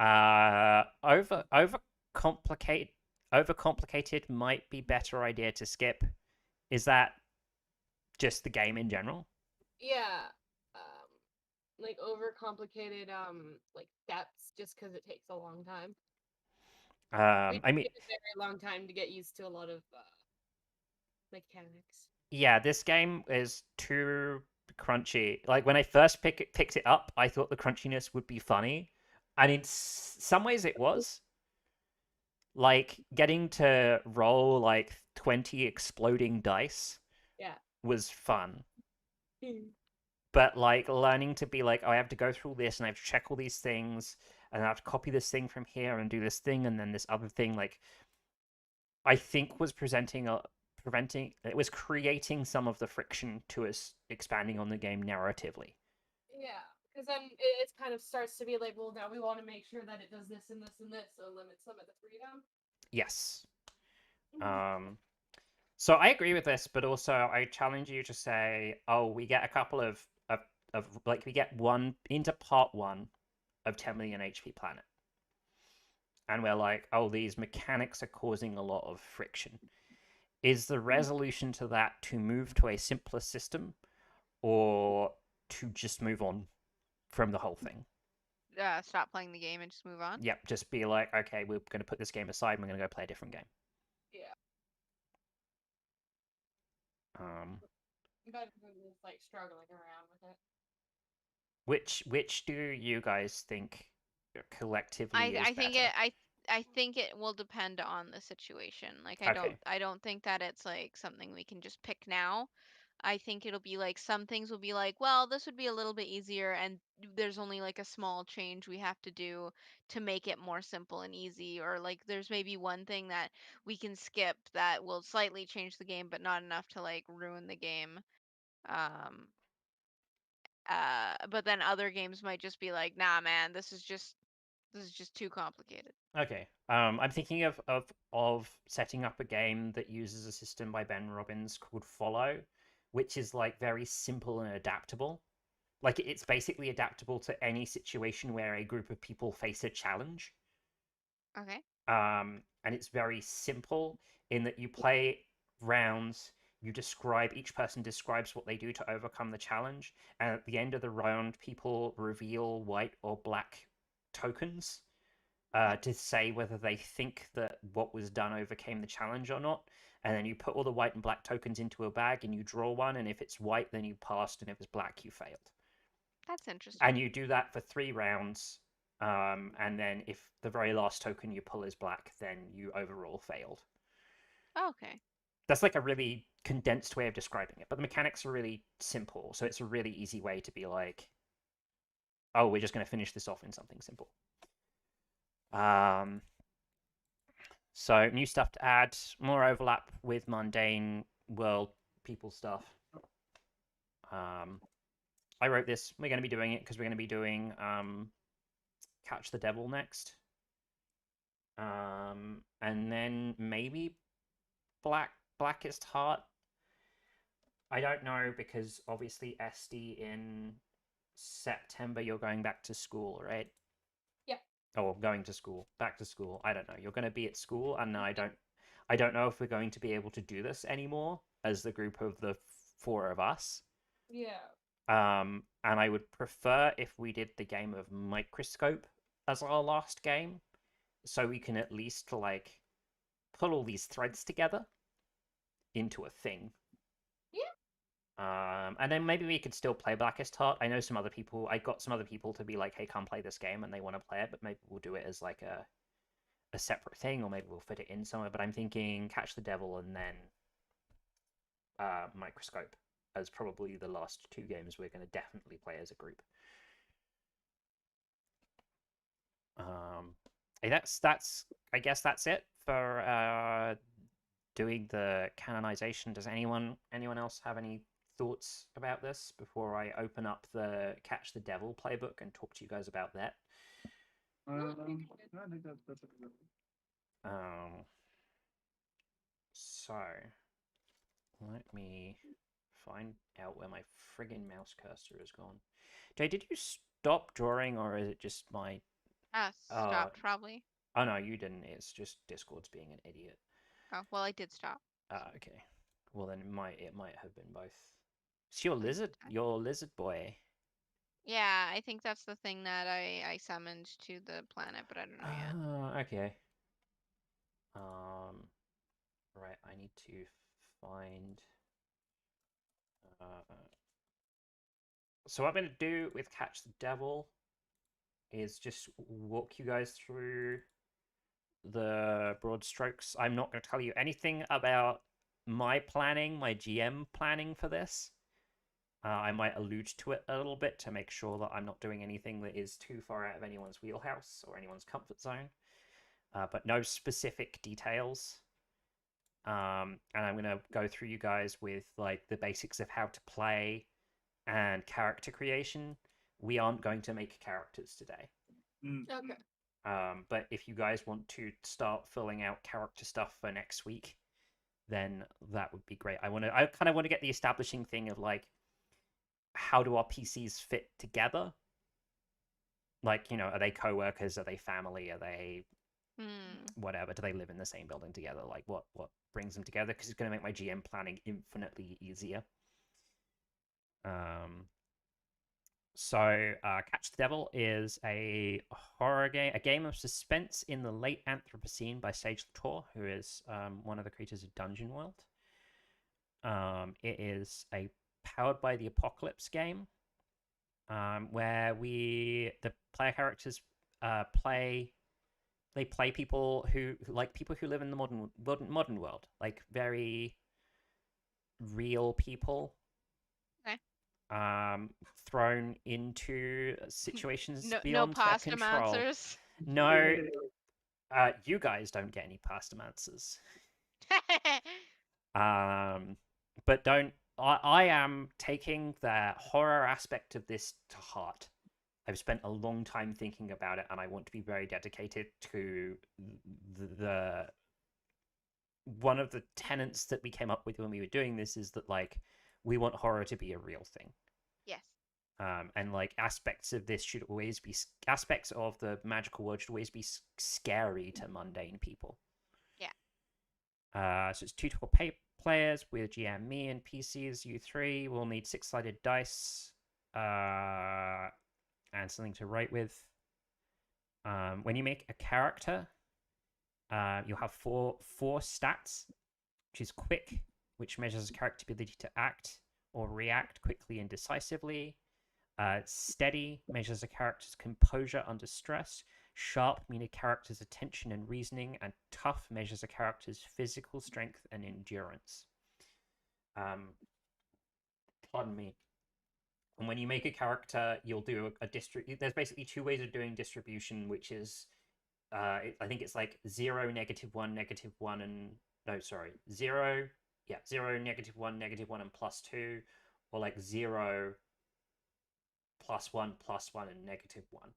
Overcomplicated might be better idea to skip. Is that just the game in general? Yeah. Like overcomplicated like depths just because it takes a long time. I mean, it takes a very long time to get used to a lot of mechanics. Yeah, this game is too crunchy. Like when I first picked it up, I thought the crunchiness would be funny, and in some ways it was. Like getting to roll like 20 exploding dice Yeah. was fun. but like learning to be like, oh, I have to go through all this and I have to check all these things and I have to copy this thing from here and do this thing and then this other thing, like I think was preventing it was creating some of the friction to us expanding on the game narratively. Yeah, because then it kind of starts to be like, well, now we want to make sure that it does this and this and this, so it limits some of the freedom. Yes. So I agree with this, but also I challenge you to say, oh, we get a couple of like we get one into part one of 10 million HP planet. And we're like, oh, these mechanics are causing a lot of friction. Is the resolution to that to move to a simpler system or to just move on from the whole thing? Stop playing the game and just move on. Yep, just be like, okay, we're going to put this game aside and we're going to go play a different game. Yeah. But it's like struggling around with it. Which do you guys think collectively is I think better? I think it will depend on the situation. Like Okay. I don't think that it's like something we can just pick now. I think it'll be like some things will be like, well, this would be a little bit easier and there's only like a small change we have to do to make it more simple and easy, or like there's maybe one thing that we can skip that will slightly change the game but not enough to like ruin the game. Um but then other games might just be like, nah man, this is just too complicated. Okay. I'm thinking of setting up a game that uses a system by Ben Robbins called Follow, which is like very simple and adaptable. Like it's basically adaptable to any situation where a group of people face a challenge. Okay. And it's very simple in that you play rounds, you describe, each person describes what they do to overcome the challenge, and at the end of the round, people reveal white or black tokens to say whether they think that what was done overcame the challenge or not. And then you put all the white and black tokens into a bag and you draw one, and if it's white, then you passed, and if it's black, you failed. That's interesting. And you do that for 3 rounds. And then if the very last token you pull is black, then you overall failed. Okay. That's like a really condensed way of describing it, but the mechanics are really simple, so it's a really easy way to be like, oh, we're just going to finish this off in something simple. So new stuff to add, more overlap with mundane world people stuff. I wrote this. We're going to be doing it because we're going to be doing Catch the Devil next. And then maybe Blackest Heart. I don't know because obviously SD in September you're going back to school, right? Yep. Oh, going to school, back to school. I don't know. You're going to be at school, and I don't know if we're going to be able to do this anymore as the group of the 4 of us. Yeah. And I would prefer if we did the game of Microscope as our last game, so we can at least like pull all these threads together into a thing. Yeah. And then maybe we could still play Blackest Heart. I know some other people. I got some other people to be like, "Hey, come play this game," and they want to play it. But maybe we'll do it as like a separate thing, or maybe we'll fit it in somewhere. But I'm thinking Catch the Devil and then Microscope as probably the last 2 games we're going to definitely play as a group. That's I guess that's it for doing the canonization. Does anyone else have any thoughts about this before I open up the Catch the Devil playbook and talk to you guys about that? I think that's a good. So let me find out where my friggin' mouse cursor is gone. Jay, did you stop drawing, or is it just my? Stopped probably. Oh no, you didn't. It's just Discord's being an idiot. Oh, well, I did stop. Okay. Well then it might have been both. It's your lizard boy. Yeah, I think that's the thing that I summoned to the planet, but I don't know yet. Okay. Right, I need to find so what I'm gonna do with Catch the Devil is just walk you guys through the broad strokes. I'm not going to tell you anything about my planning, my GM planning for this. I might allude to it a little bit to make sure that I'm not doing anything that is too far out of anyone's wheelhouse or anyone's comfort zone, but no specific details. And I'm gonna go through you guys with like the basics of how to play and character creation. We aren't going to make characters today. Okay. But if you guys want to start filling out character stuff for next week, then that would be great. I kind of want to get the establishing thing of like, how do our PCs fit together? Like, are they co-workers? Are they family? Are they whatever? Do they live in the same building together? Like, what brings them together? Because it's going to make my GM planning infinitely easier. So, Catch the Devil is a horror game, a game of suspense in the late Anthropocene by Sage Latour, who is one of the creators of Dungeon World. It is a powered by the Apocalypse game, where the player characters play people who live in the modern world, like very real people. Okay. Thrown into situations No beyond their control. pastamancers. No, you guys don't get any pastamancers. But don't. I am taking the horror aspect of this to heart. I've spent a long time thinking about it, and I want to be very dedicated to the one of the tenets that we came up with when we were doing this is that like we want horror to be a real thing. Yes. And like aspects of this should always be aspects of the magical world should always be scary to mundane people. Yeah. So it's 2 to 4 players with GM me and PCs you 3. We'll need 6-sided dice and something to write with. When you make a character, you'll have four stats, which is quick, which measures a character's ability to act or react quickly and decisively. Steady measures a character's composure under stress. Sharp means a character's attention and reasoning, and tough measures a character's physical strength and endurance. Pardon me. And when you make a character, you'll do a There's basically 2 ways of doing distribution, which is, I think it's like 0, -1, -1, and no, sorry, 0, 0, -1, -1, and +2, or like 0, +1, +1, and -1.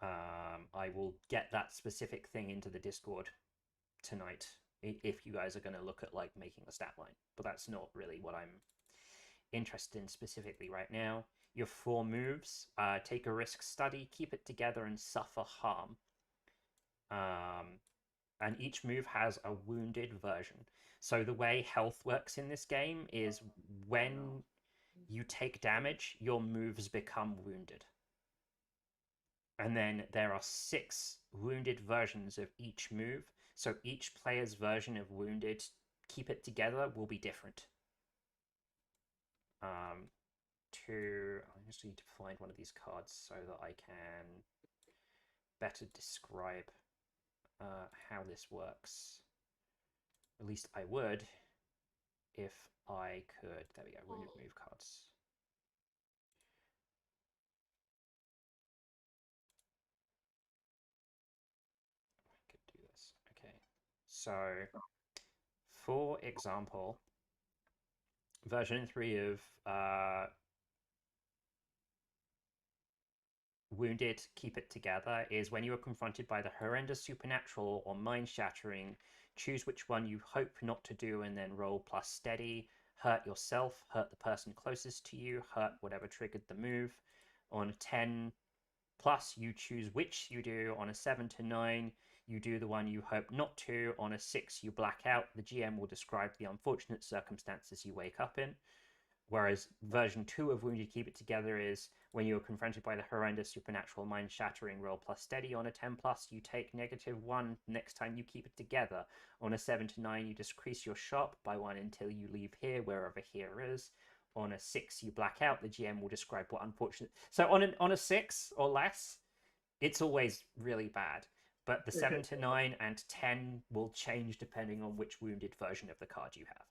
I will get that specific thing into the Discord tonight if you guys are going to look at like making a stat line, but that's not really what I'm interested in specifically right now. Your 4 moves: take a risk, study, keep it together, and suffer harm. And each move has a wounded version. So the way health works in this game is when you take damage, your moves become wounded. And then there are 6 wounded versions of each move. So each player's version of wounded, keep it together, will be different. I just need to find one of these cards so that I can better describe how this works. At least I would if I could. There we go, wounded move cards. I could do this. Okay. So, for example, version 3 of Wounded, Keep It Together is when you are confronted by the horrendous supernatural or mind-shattering, choose which one you hope not to do and then roll plus steady. Hurt yourself, hurt the person closest to you, hurt whatever triggered the move. On a 10 plus, you choose which you do. On a 7 to 9, you do the one you hope not to. On a 6, you black out. The GM will describe the unfortunate circumstances you wake up in. Whereas version 2 of Wounded Keep It Together is when you are confronted by the horrendous supernatural mind-shattering roll plus steady. On a 10 plus, you take -1 next time you keep it together. On a 7 to 9, you decrease your sharp by 1 until you leave here, wherever here is. On a 6, you black out. The GM will describe what unfortunate... So on a 6 or less, it's always really bad. But the 7 to 9 and 10 will change depending on which wounded version of the card you have.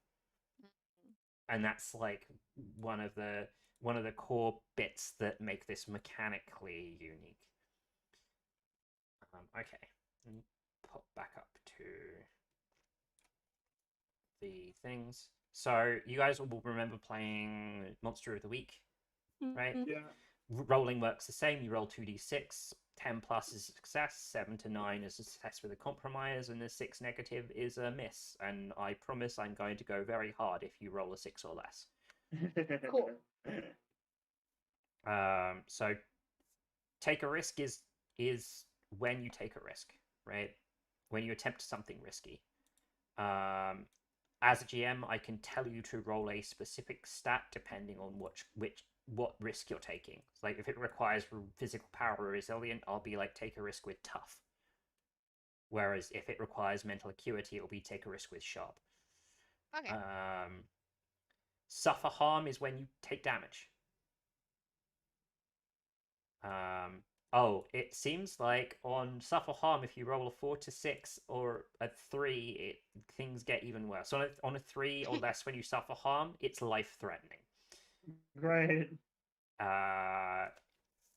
and that's like one of the core bits that make this mechanically unique. Okay, pop back up to the things. So you guys will remember playing Monster of the Week, right? Mhm. Yeah. Rolling works the same. You roll 2d6. 10 plus is a success, 7 to 9 is a success with a compromise, and the 6 negative is a miss. And I promise I'm going to go very hard if you roll a 6 or less. Cool. So take a risk is when you take a risk, right? When you attempt something risky. As a GM, I can tell you to roll a specific stat depending on what risk you're taking. Like if it requires physical power or resilient, I'll be like take a risk with tough. Whereas if it requires mental acuity, it'll be take a risk with sharp. Okay. Suffer harm is when you take damage. Oh, it seems like on suffer harm, if you roll a 4 to 6 or a 3, things get even worse. On a 3 or less, when you suffer harm, it's life threatening. Great.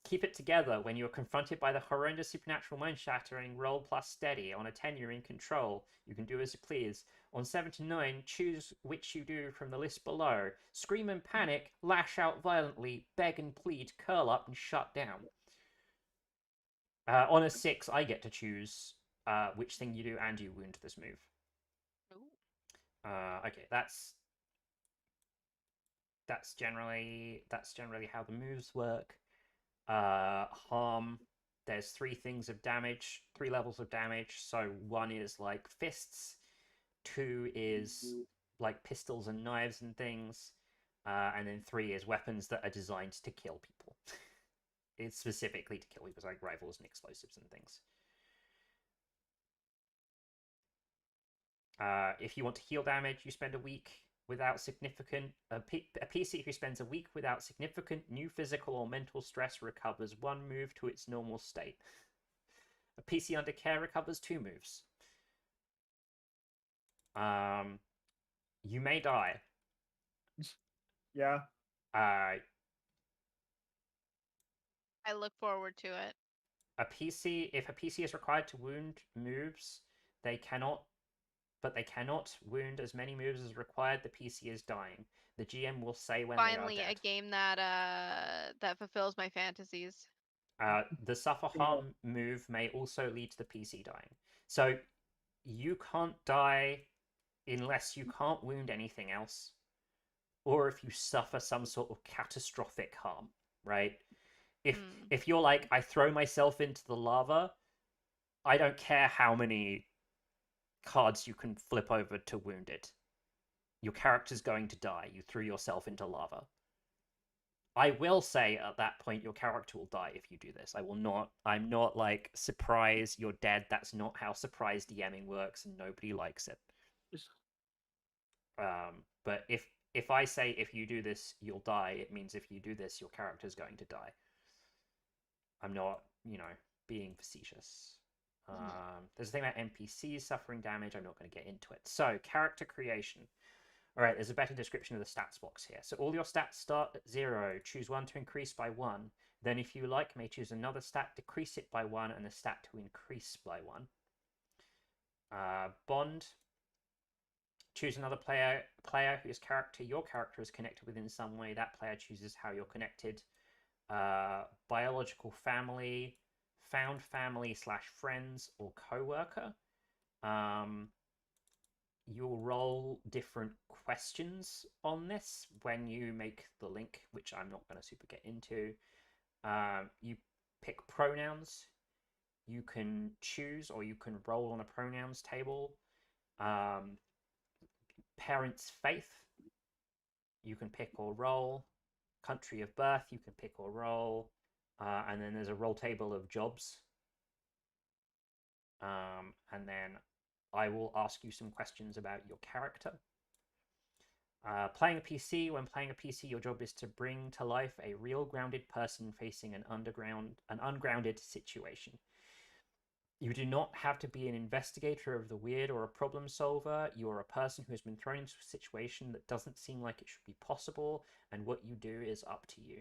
Keep it together when you're confronted by the horrendous supernatural mind-shattering roll plus steady. On a 10, you're in control. You can do as you please. On 7 to 9, choose which you do from the list below. Scream and panic, lash out violently, beg and plead, curl up and shut down. On a 6, I get to choose which thing you do and you wound this move. Okay, that's generally how the moves work. Harm, there's 3 things of damage, 3 levels of damage. So 1 is like fists, 2 is like pistols and knives and things, and then 3 is weapons that are designed to kill people. It's specifically to kill people, like rifles and explosives and things. If you want to heal damage, you spend a week without significant... A PC who spends a week without significant new physical or mental stress recovers 1 move to its normal state. A PC under care recovers 2 moves. You may die. Yeah. Uh, I look forward to it. if a PC is required to wound moves, they cannot wound as many moves as required. The PC is dying. The GM will say when Finally, they are a dead. game that fulfills my fantasies. The suffer harm move may also lead to the PC dying. So you can't die unless you can't wound anything else, or if you suffer some sort of catastrophic harm, right? If you're like, I throw myself into the lava, I don't care how many cards you can flip over to wound it. Your character's going to die. You threw yourself into lava. I will say at that point your character will die if you do this. I'm not like, surprise, you're dead. That's not how surprise DMing works, and nobody likes it. But if I say if you do this you'll die, it means if you do this your character's going to die. I'm not, being facetious. There's a thing about NPCs suffering damage. I'm not going to get into it. So, character creation. All right, there's a better description of the stats box here. So all your stats start at 0. Choose 1 to increase by 1. Then, if you like, may choose another stat, decrease it by 1, and a stat to increase by 1. Bond. Choose another player whose your character is connected with in some way. That player chooses how you're connected. Biological family, found family / friends or co-worker. You'll roll different questions on this when you make the link, which I'm not going to super get into. You pick pronouns. You can choose or you can roll on a pronouns table. Parents' faith. You can pick or roll. Country of birth. You can pick or roll. And then there's a roll table of jobs. And then I will ask you some questions about your character. Playing a PC. When playing a PC, your job is to bring to life a real grounded person facing an ungrounded situation. You do not have to be an investigator of the weird or a problem solver. You are a person who has been thrown into a situation that doesn't seem like it should be possible, and what you do is up to you.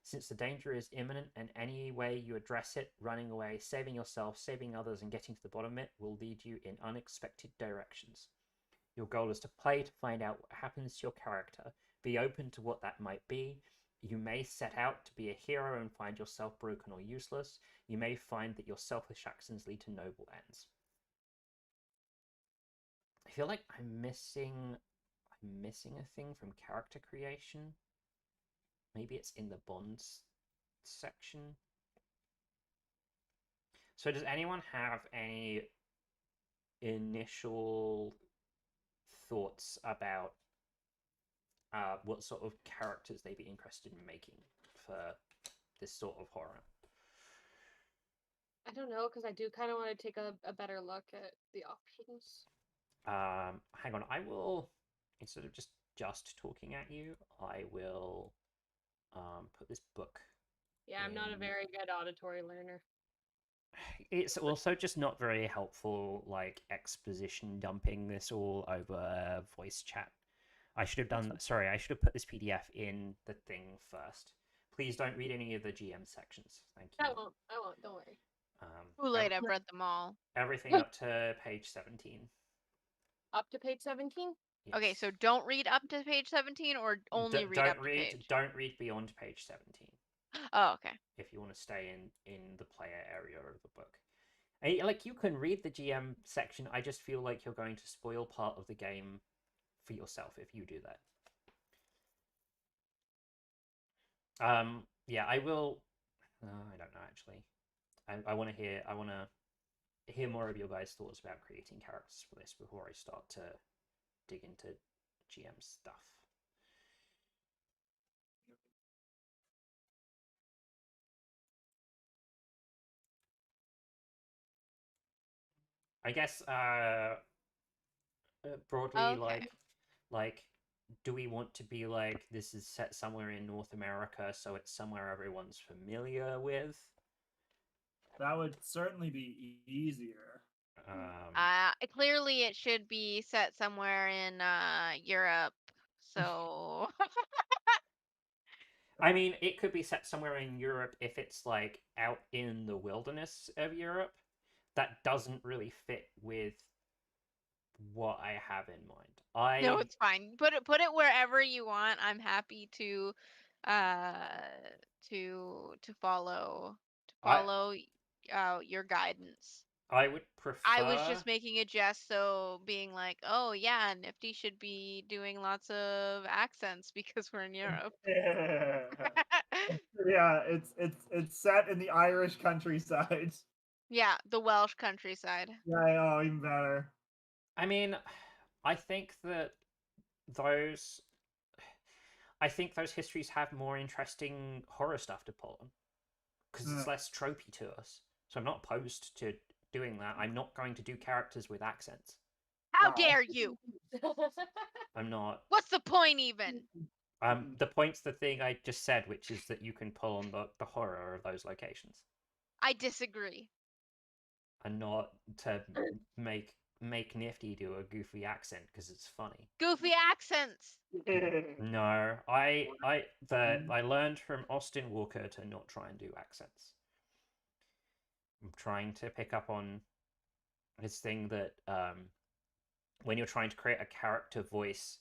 Since the danger is imminent, and any way you address it, running away, saving yourself, saving others, and getting to the bottom of it, will lead you in unexpected directions. Your goal is to play to find out what happens to your character. Be open to what that might be. You may set out to be a hero and find yourself broken or useless. You may find that your selfish actions lead to noble ends. I feel like I'm missing a thing from character creation. Maybe it's in the bonds section. So does anyone have any initial thoughts about what sort of characters they'd be interested in making for this sort of horror? I don't know, because I do kind of want to take a better look at the options. Hang on, I will, instead of just talking at you, I will put this book. Yeah, I'm not a in. very good auditory learner. It's also just not very helpful, like exposition dumping this all over voice chat. I should have done. Sorry, I should have put this PDF in the thing first. Please don't read any of the GM sections. Thank you. I won't. Don't worry. Too late, I've read them all. Everything up to page 17. Up to page 17? Yes. Okay, so don't read up to page 17 or only read up to page? Don't read beyond page 17. Oh, okay. If you want to stay in the player area of the book. Like, you can read the GM section, I just feel like you're going to spoil part of the game for yourself if you do that. Yeah, I will. I don't know, actually. I want to hear more of your guys' thoughts about creating characters for this before I start to dig into GM stuff. I guess broadly, Okay. like, do we want to be like, this is set somewhere in North America, so it's somewhere everyone's familiar with? That would certainly be easier. Clearly it should be set somewhere in Europe. So I mean, it could be set somewhere in Europe if it's like out in the wilderness of Europe. That doesn't really fit with what I have in mind. no, it's fine. Put it wherever you want. I'm happy to follow your guidance. I would prefer. I was just making a jest, so being like, oh yeah, Nifty should be doing lots of accents because we're in Europe. Yeah, it's set in the Irish countryside. Yeah, the Welsh countryside. Yeah, oh, even better. I mean, I think that those. I think those histories have more interesting horror stuff to pull on because it's less tropey to us. So I'm not opposed to doing that. I'm not going to do characters with accents. How dare you? I'm not. What's the point even? The point's the thing I just said, which is that you can pull on the horror of those locations. I disagree. And not to make Nifty do a goofy accent because it's funny. Goofy accents. No, I learned from Austin Walker to not try and do accents. I'm trying to pick up on this thing that when you're trying to create a character voice,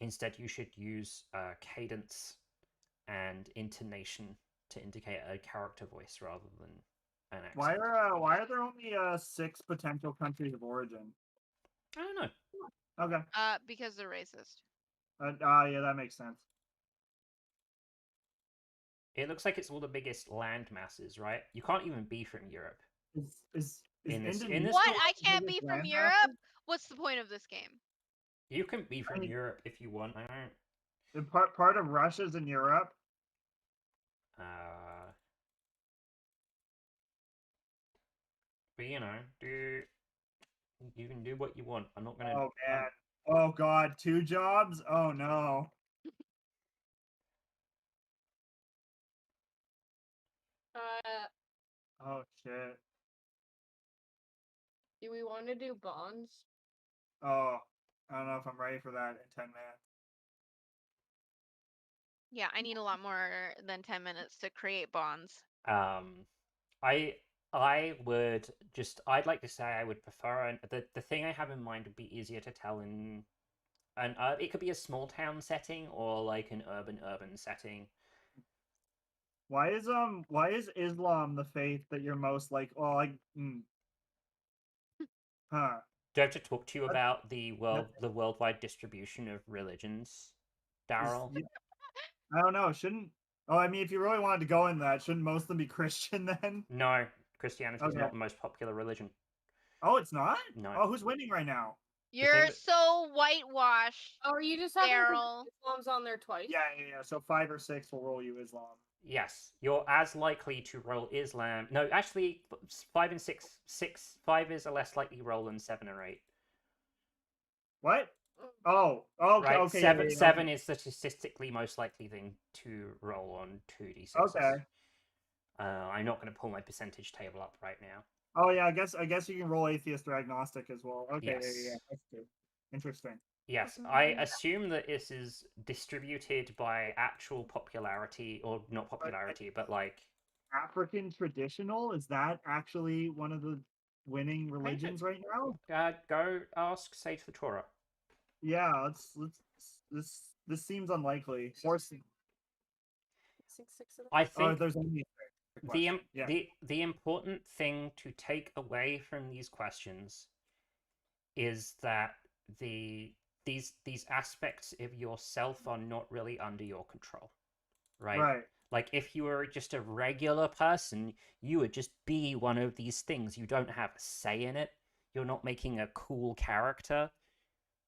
instead you should use cadence and intonation to indicate a character voice rather than an accent. Why are there only 6 potential countries of origin? I don't know. Okay. Because they're racist. Yeah, that makes sense. It looks like it's all the biggest land masses, right? You can't even be from Europe. Is In this what? I can't be from Europe? What's the point of this game? You can be from Europe if you want. I don't. Part of Russia's in Europe. But you know, you can do what you want. I'm not gonna. Oh man. Oh god, 2 jobs? Oh no. Oh shit. Do we want to do bonds? Oh, I don't know if I'm ready for that in 10 minutes. Yeah, I need a lot more than 10 minutes to create bonds. I would just I'd like to say I would prefer the thing I have in mind would be easier to tell in an it could be a small town setting or like an urban setting. Why is Islam the faith that you're most like? Oh, huh? Do I have to talk to you That, about the that worldwide distribution of religions, is, Daryl? I don't know. Shouldn't? Oh, I mean, if you really wanted to go in that, shouldn't most of them be Christian then? No, Christianity is Okay. not the most popular religion. Oh, it's not. No. Oh, who's winning right now? You're that- so whitewashed, Oh, are you just having Daryl. Islam's on there twice? Yeah. So 5 or 6 will roll you Islam. Yes, you're as likely to roll Islam. No, actually, 5 is a less likely roll than 7 or 8. What? Oh, okay, Right, okay, seven yeah. seven is the statistically most likely thing to roll on 2d6s. Okay. I'm not going to pull my percentage table up right now. Oh yeah, I guess you can roll atheist or agnostic as well. Okay, Yes. yeah, that's good. Interesting. Yes, I assume that this is distributed by actual popularity, or not popularity, but like African traditional, is that actually one of the winning religions right now? go ask Sage the Torah. Yeah, let's this seems unlikely. Or I oh, think there's only a the question. Yeah. the important thing to take away from these questions is that these aspects of yourself are not really under your control, right? Right. Like if you were just a regular person, you would just be one of these things. You don't have a say in it. You're not making a cool character.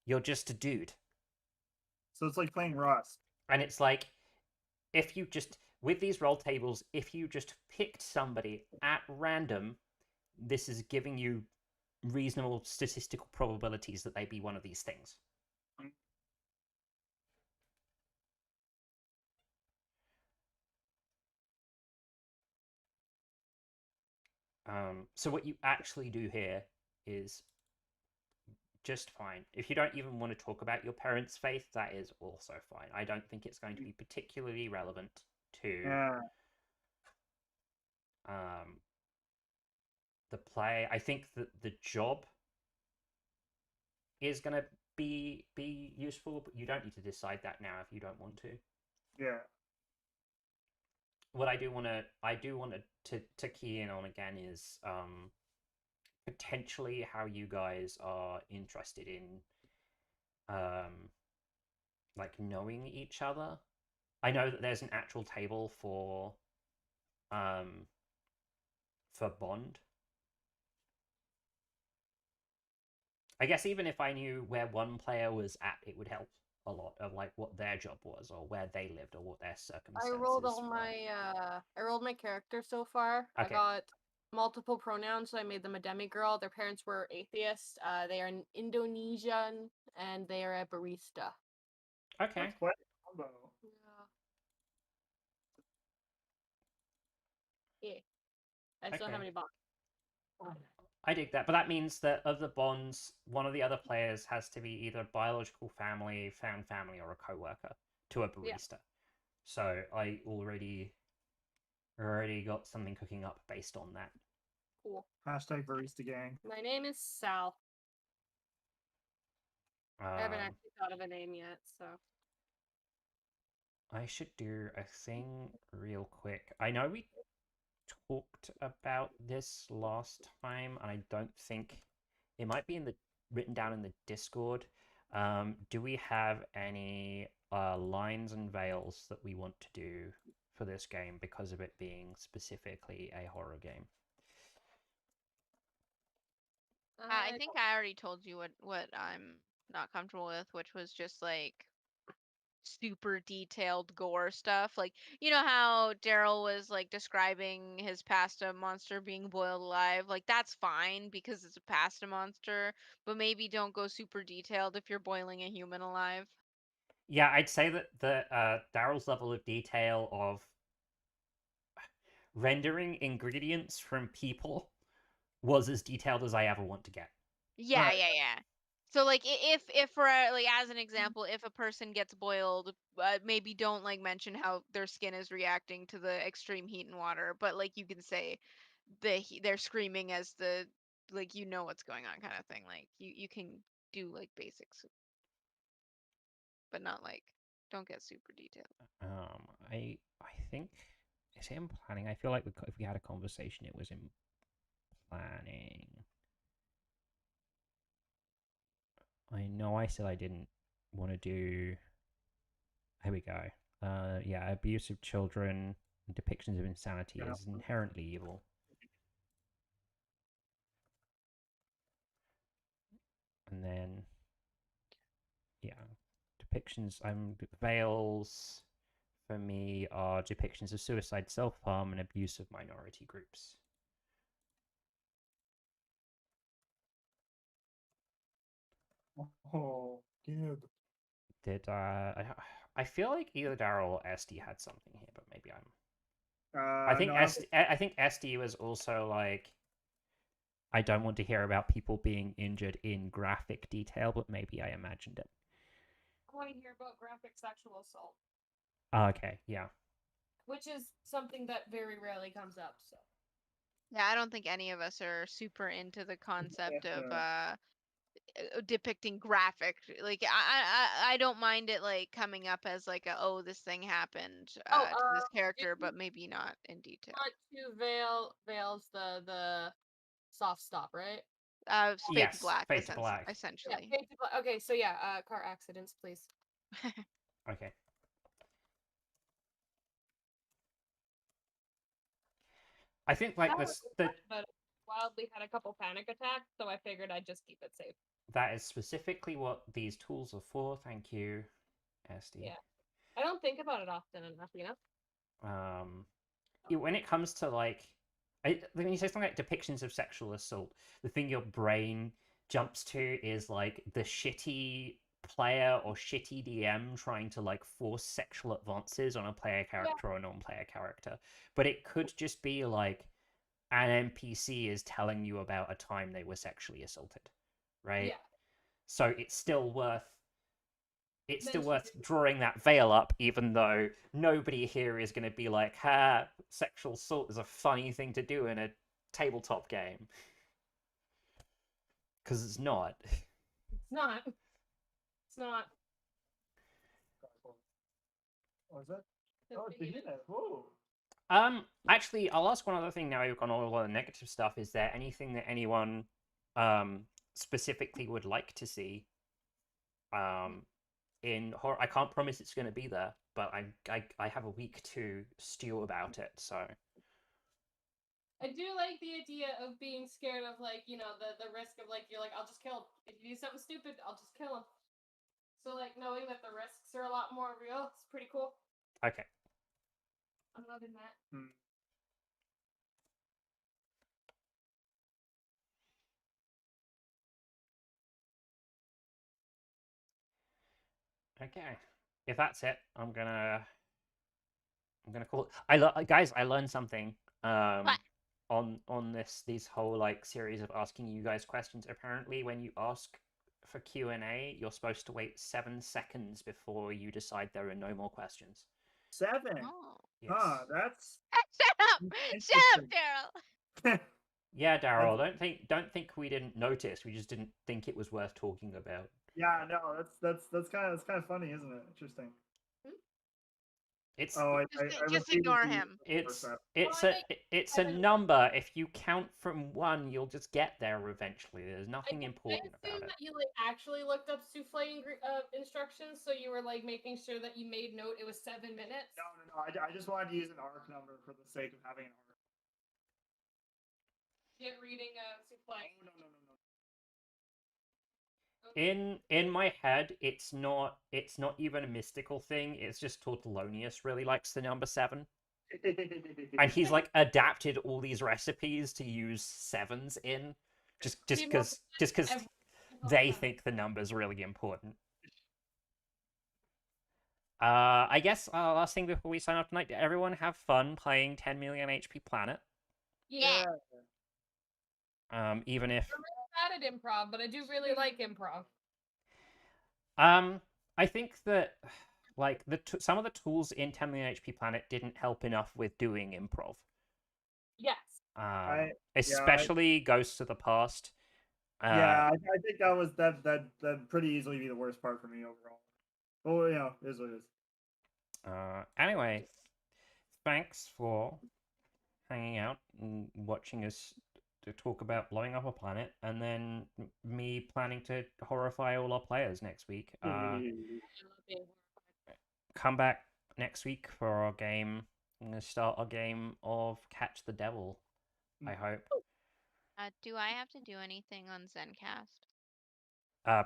You're just a dude. So it's like playing Rust. And it's like if you just with these roll tables, if you just picked somebody at random, this is giving you reasonable statistical probabilities that they be one of these things. So what you actually do here is just fine. If you don't even want to talk about your parents' faith, that is also fine. I don't think it's going to be particularly relevant to Yeah. the play. I think that the job is going to be useful, but you don't need to decide that now if you don't want to. Yeah. What I do want to key in on again is potentially how you guys are interested in like knowing each other. I know that there's an actual table for bond. I guess even if I knew where one player was at, it would help a lot of like what their job was or where they lived or what their circumstances I rolled were. I rolled my character so far. Okay. I got multiple pronouns, so I made them a demigirl. Their parents were atheists. They are an Indonesian and they are a barista. Okay. That's quite a combo. Yeah. I just don't have Okay. any bonds. I dig that, but that means that of the bonds, one of the other players has to be either a biological family, found family, or a co-worker to a barista. Yeah. So I already got something cooking up based on that. Cool. Hashtag barista gang. My name is Sal. I haven't actually thought of a name yet, so. I should do a thing real quick. I know we talked about this last time, and I don't think it might be in the written down in the Discord. Do we have any lines and veils that we want to do for this game because of it being specifically a horror game? I think I already told you what I'm not comfortable with, which was just like super detailed gore stuff. Like, you know how Daryl was like describing his pasta monster being boiled alive? Like, that's fine because it's a pasta monster, but maybe don't go super detailed if you're boiling a human alive. Yeah, I'd say that the Daryl's level of detail of rendering ingredients from people was as detailed as I ever want to get. Yeah, Right. yeah. So like if for like as an example, if a person gets boiled, maybe don't like mention how their skin is reacting to the extreme heat and water, but like you can say they're screaming as the like you know what's going on kind of thing. Like you can do like basics, but not like don't get super detailed. I think is it in planning? I feel like if we had a conversation, it was in planning. I know I said I didn't want to do. Here we go. Yeah, abuse of children and depictions of insanity Yeah. is inherently evil. And then, yeah, depictions. Veils for me are depictions of suicide, self harm, and abuse of minority groups. Oh, good. Did I feel like either Daryl or SD had something here, but maybe I'm. No, I don't think I think SD was also like I don't want to hear about people being injured in graphic detail, but maybe I imagined it. I want to hear about graphic sexual assault, Okay, yeah. which is something that very rarely comes up. So Yeah, I don't think any of us are super into the concept of Yeah. depicting graphic. Like I don't mind it like coming up as like a oh this thing happened to this do character, you but maybe not in detail. want to veils the soft stop, right? Fade to Yes, black, fade to black. Yeah, essentially. okay, so yeah, car accidents, please. Okay. I think like That was this that but wildly had a couple panic attacks, so I figured I'd just keep it safe. that is specifically what these tools are for. Thank you, SD. Yeah. I don't think about it often enough, you know? Um, when it comes to like, when you say something like depictions of sexual assault, the thing your brain jumps to is like the shitty player or shitty DM trying to like force sexual advances on a player character or a non-player character. But it could just be like an NPC is telling you about a time they were sexually assaulted, right? Yeah. So it's still Mention worth drawing that veil up, even though nobody here is going to be like, "Ha, sexual assault is a funny thing to do in a tabletop game," because it's not. It's not. It's not. Oh, is that? Oh, did you know? Whoa. Actually, I'll ask one other thing now. We've gone all the negative stuff. Is there anything that anyone specifically would like to see in horror? I can't promise it's going to be there, but I have a week to stew about it. So I do like the idea of being scared of like, you know, the risk of like you're like, I'll just kill him. If you do something stupid, I'll just kill him. So like knowing that the risks are a lot more real, it's pretty cool. okay. I'm loving that. Okay. If that's it, I'm gonna call it. Guys, I learned something What? on these whole like series of asking you guys questions. Apparently, when you ask for Q&A, you're supposed to wait 7 seconds before you decide there are no more questions. 7. Oh. Yes. That's Shut up! Shut up, interesting. Daryl! Yeah, Daryl. Don't think we didn't notice. We just didn't think it was worth talking about. Yeah, no, that's kind of funny, isn't it? Interesting. It's Oh, I Just repeated ignore the him. it's WhatsApp. it's Well, a it's a number. If you count from one, you'll just get there eventually. There's nothing I important assume about it. that you like actually looked up souffle instructions, so you were like making sure that you made note it was 7 minutes. No. I just wanted to use an arc number for the sake of having an arc. Get reading souffle. No. In my head, it's not even a mystical thing. It's just Tortellonius really likes the number 7, and he's like adapted all these recipes to use 7s in, just because they think the number's really important. I guess last thing before we sign off tonight, did everyone have fun playing 10 million HP Planet? Yeah. Even if I'm really bad at improv, but I do really like improv. I think that like some of the tools in 10 million HP Planet didn't help enough with doing improv. Yes. I Especially Ghosts of the Past. I think that pretty easily be the worst part for me overall. Oh yeah, it is what it is. Anyway, thanks for hanging out and watching us to talk about blowing up a planet, and then me planning to horrify all our players next week. Come back next week for our game. I'm gonna start our game of Catch the Devil. I hope. Do I have to do anything on Zencast?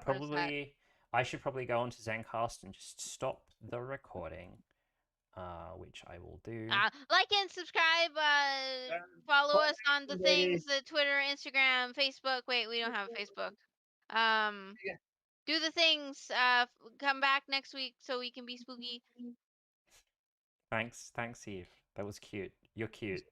Probably. I should probably go onto Zencast and just stop the recording. Which I will do. Like and subscribe. Follow us on the things: the Twitter, Instagram, Facebook. Wait, we don't have a Facebook. Do the things. Come back next week so we can be spooky. Thanks, Eve. That was cute. You're cute.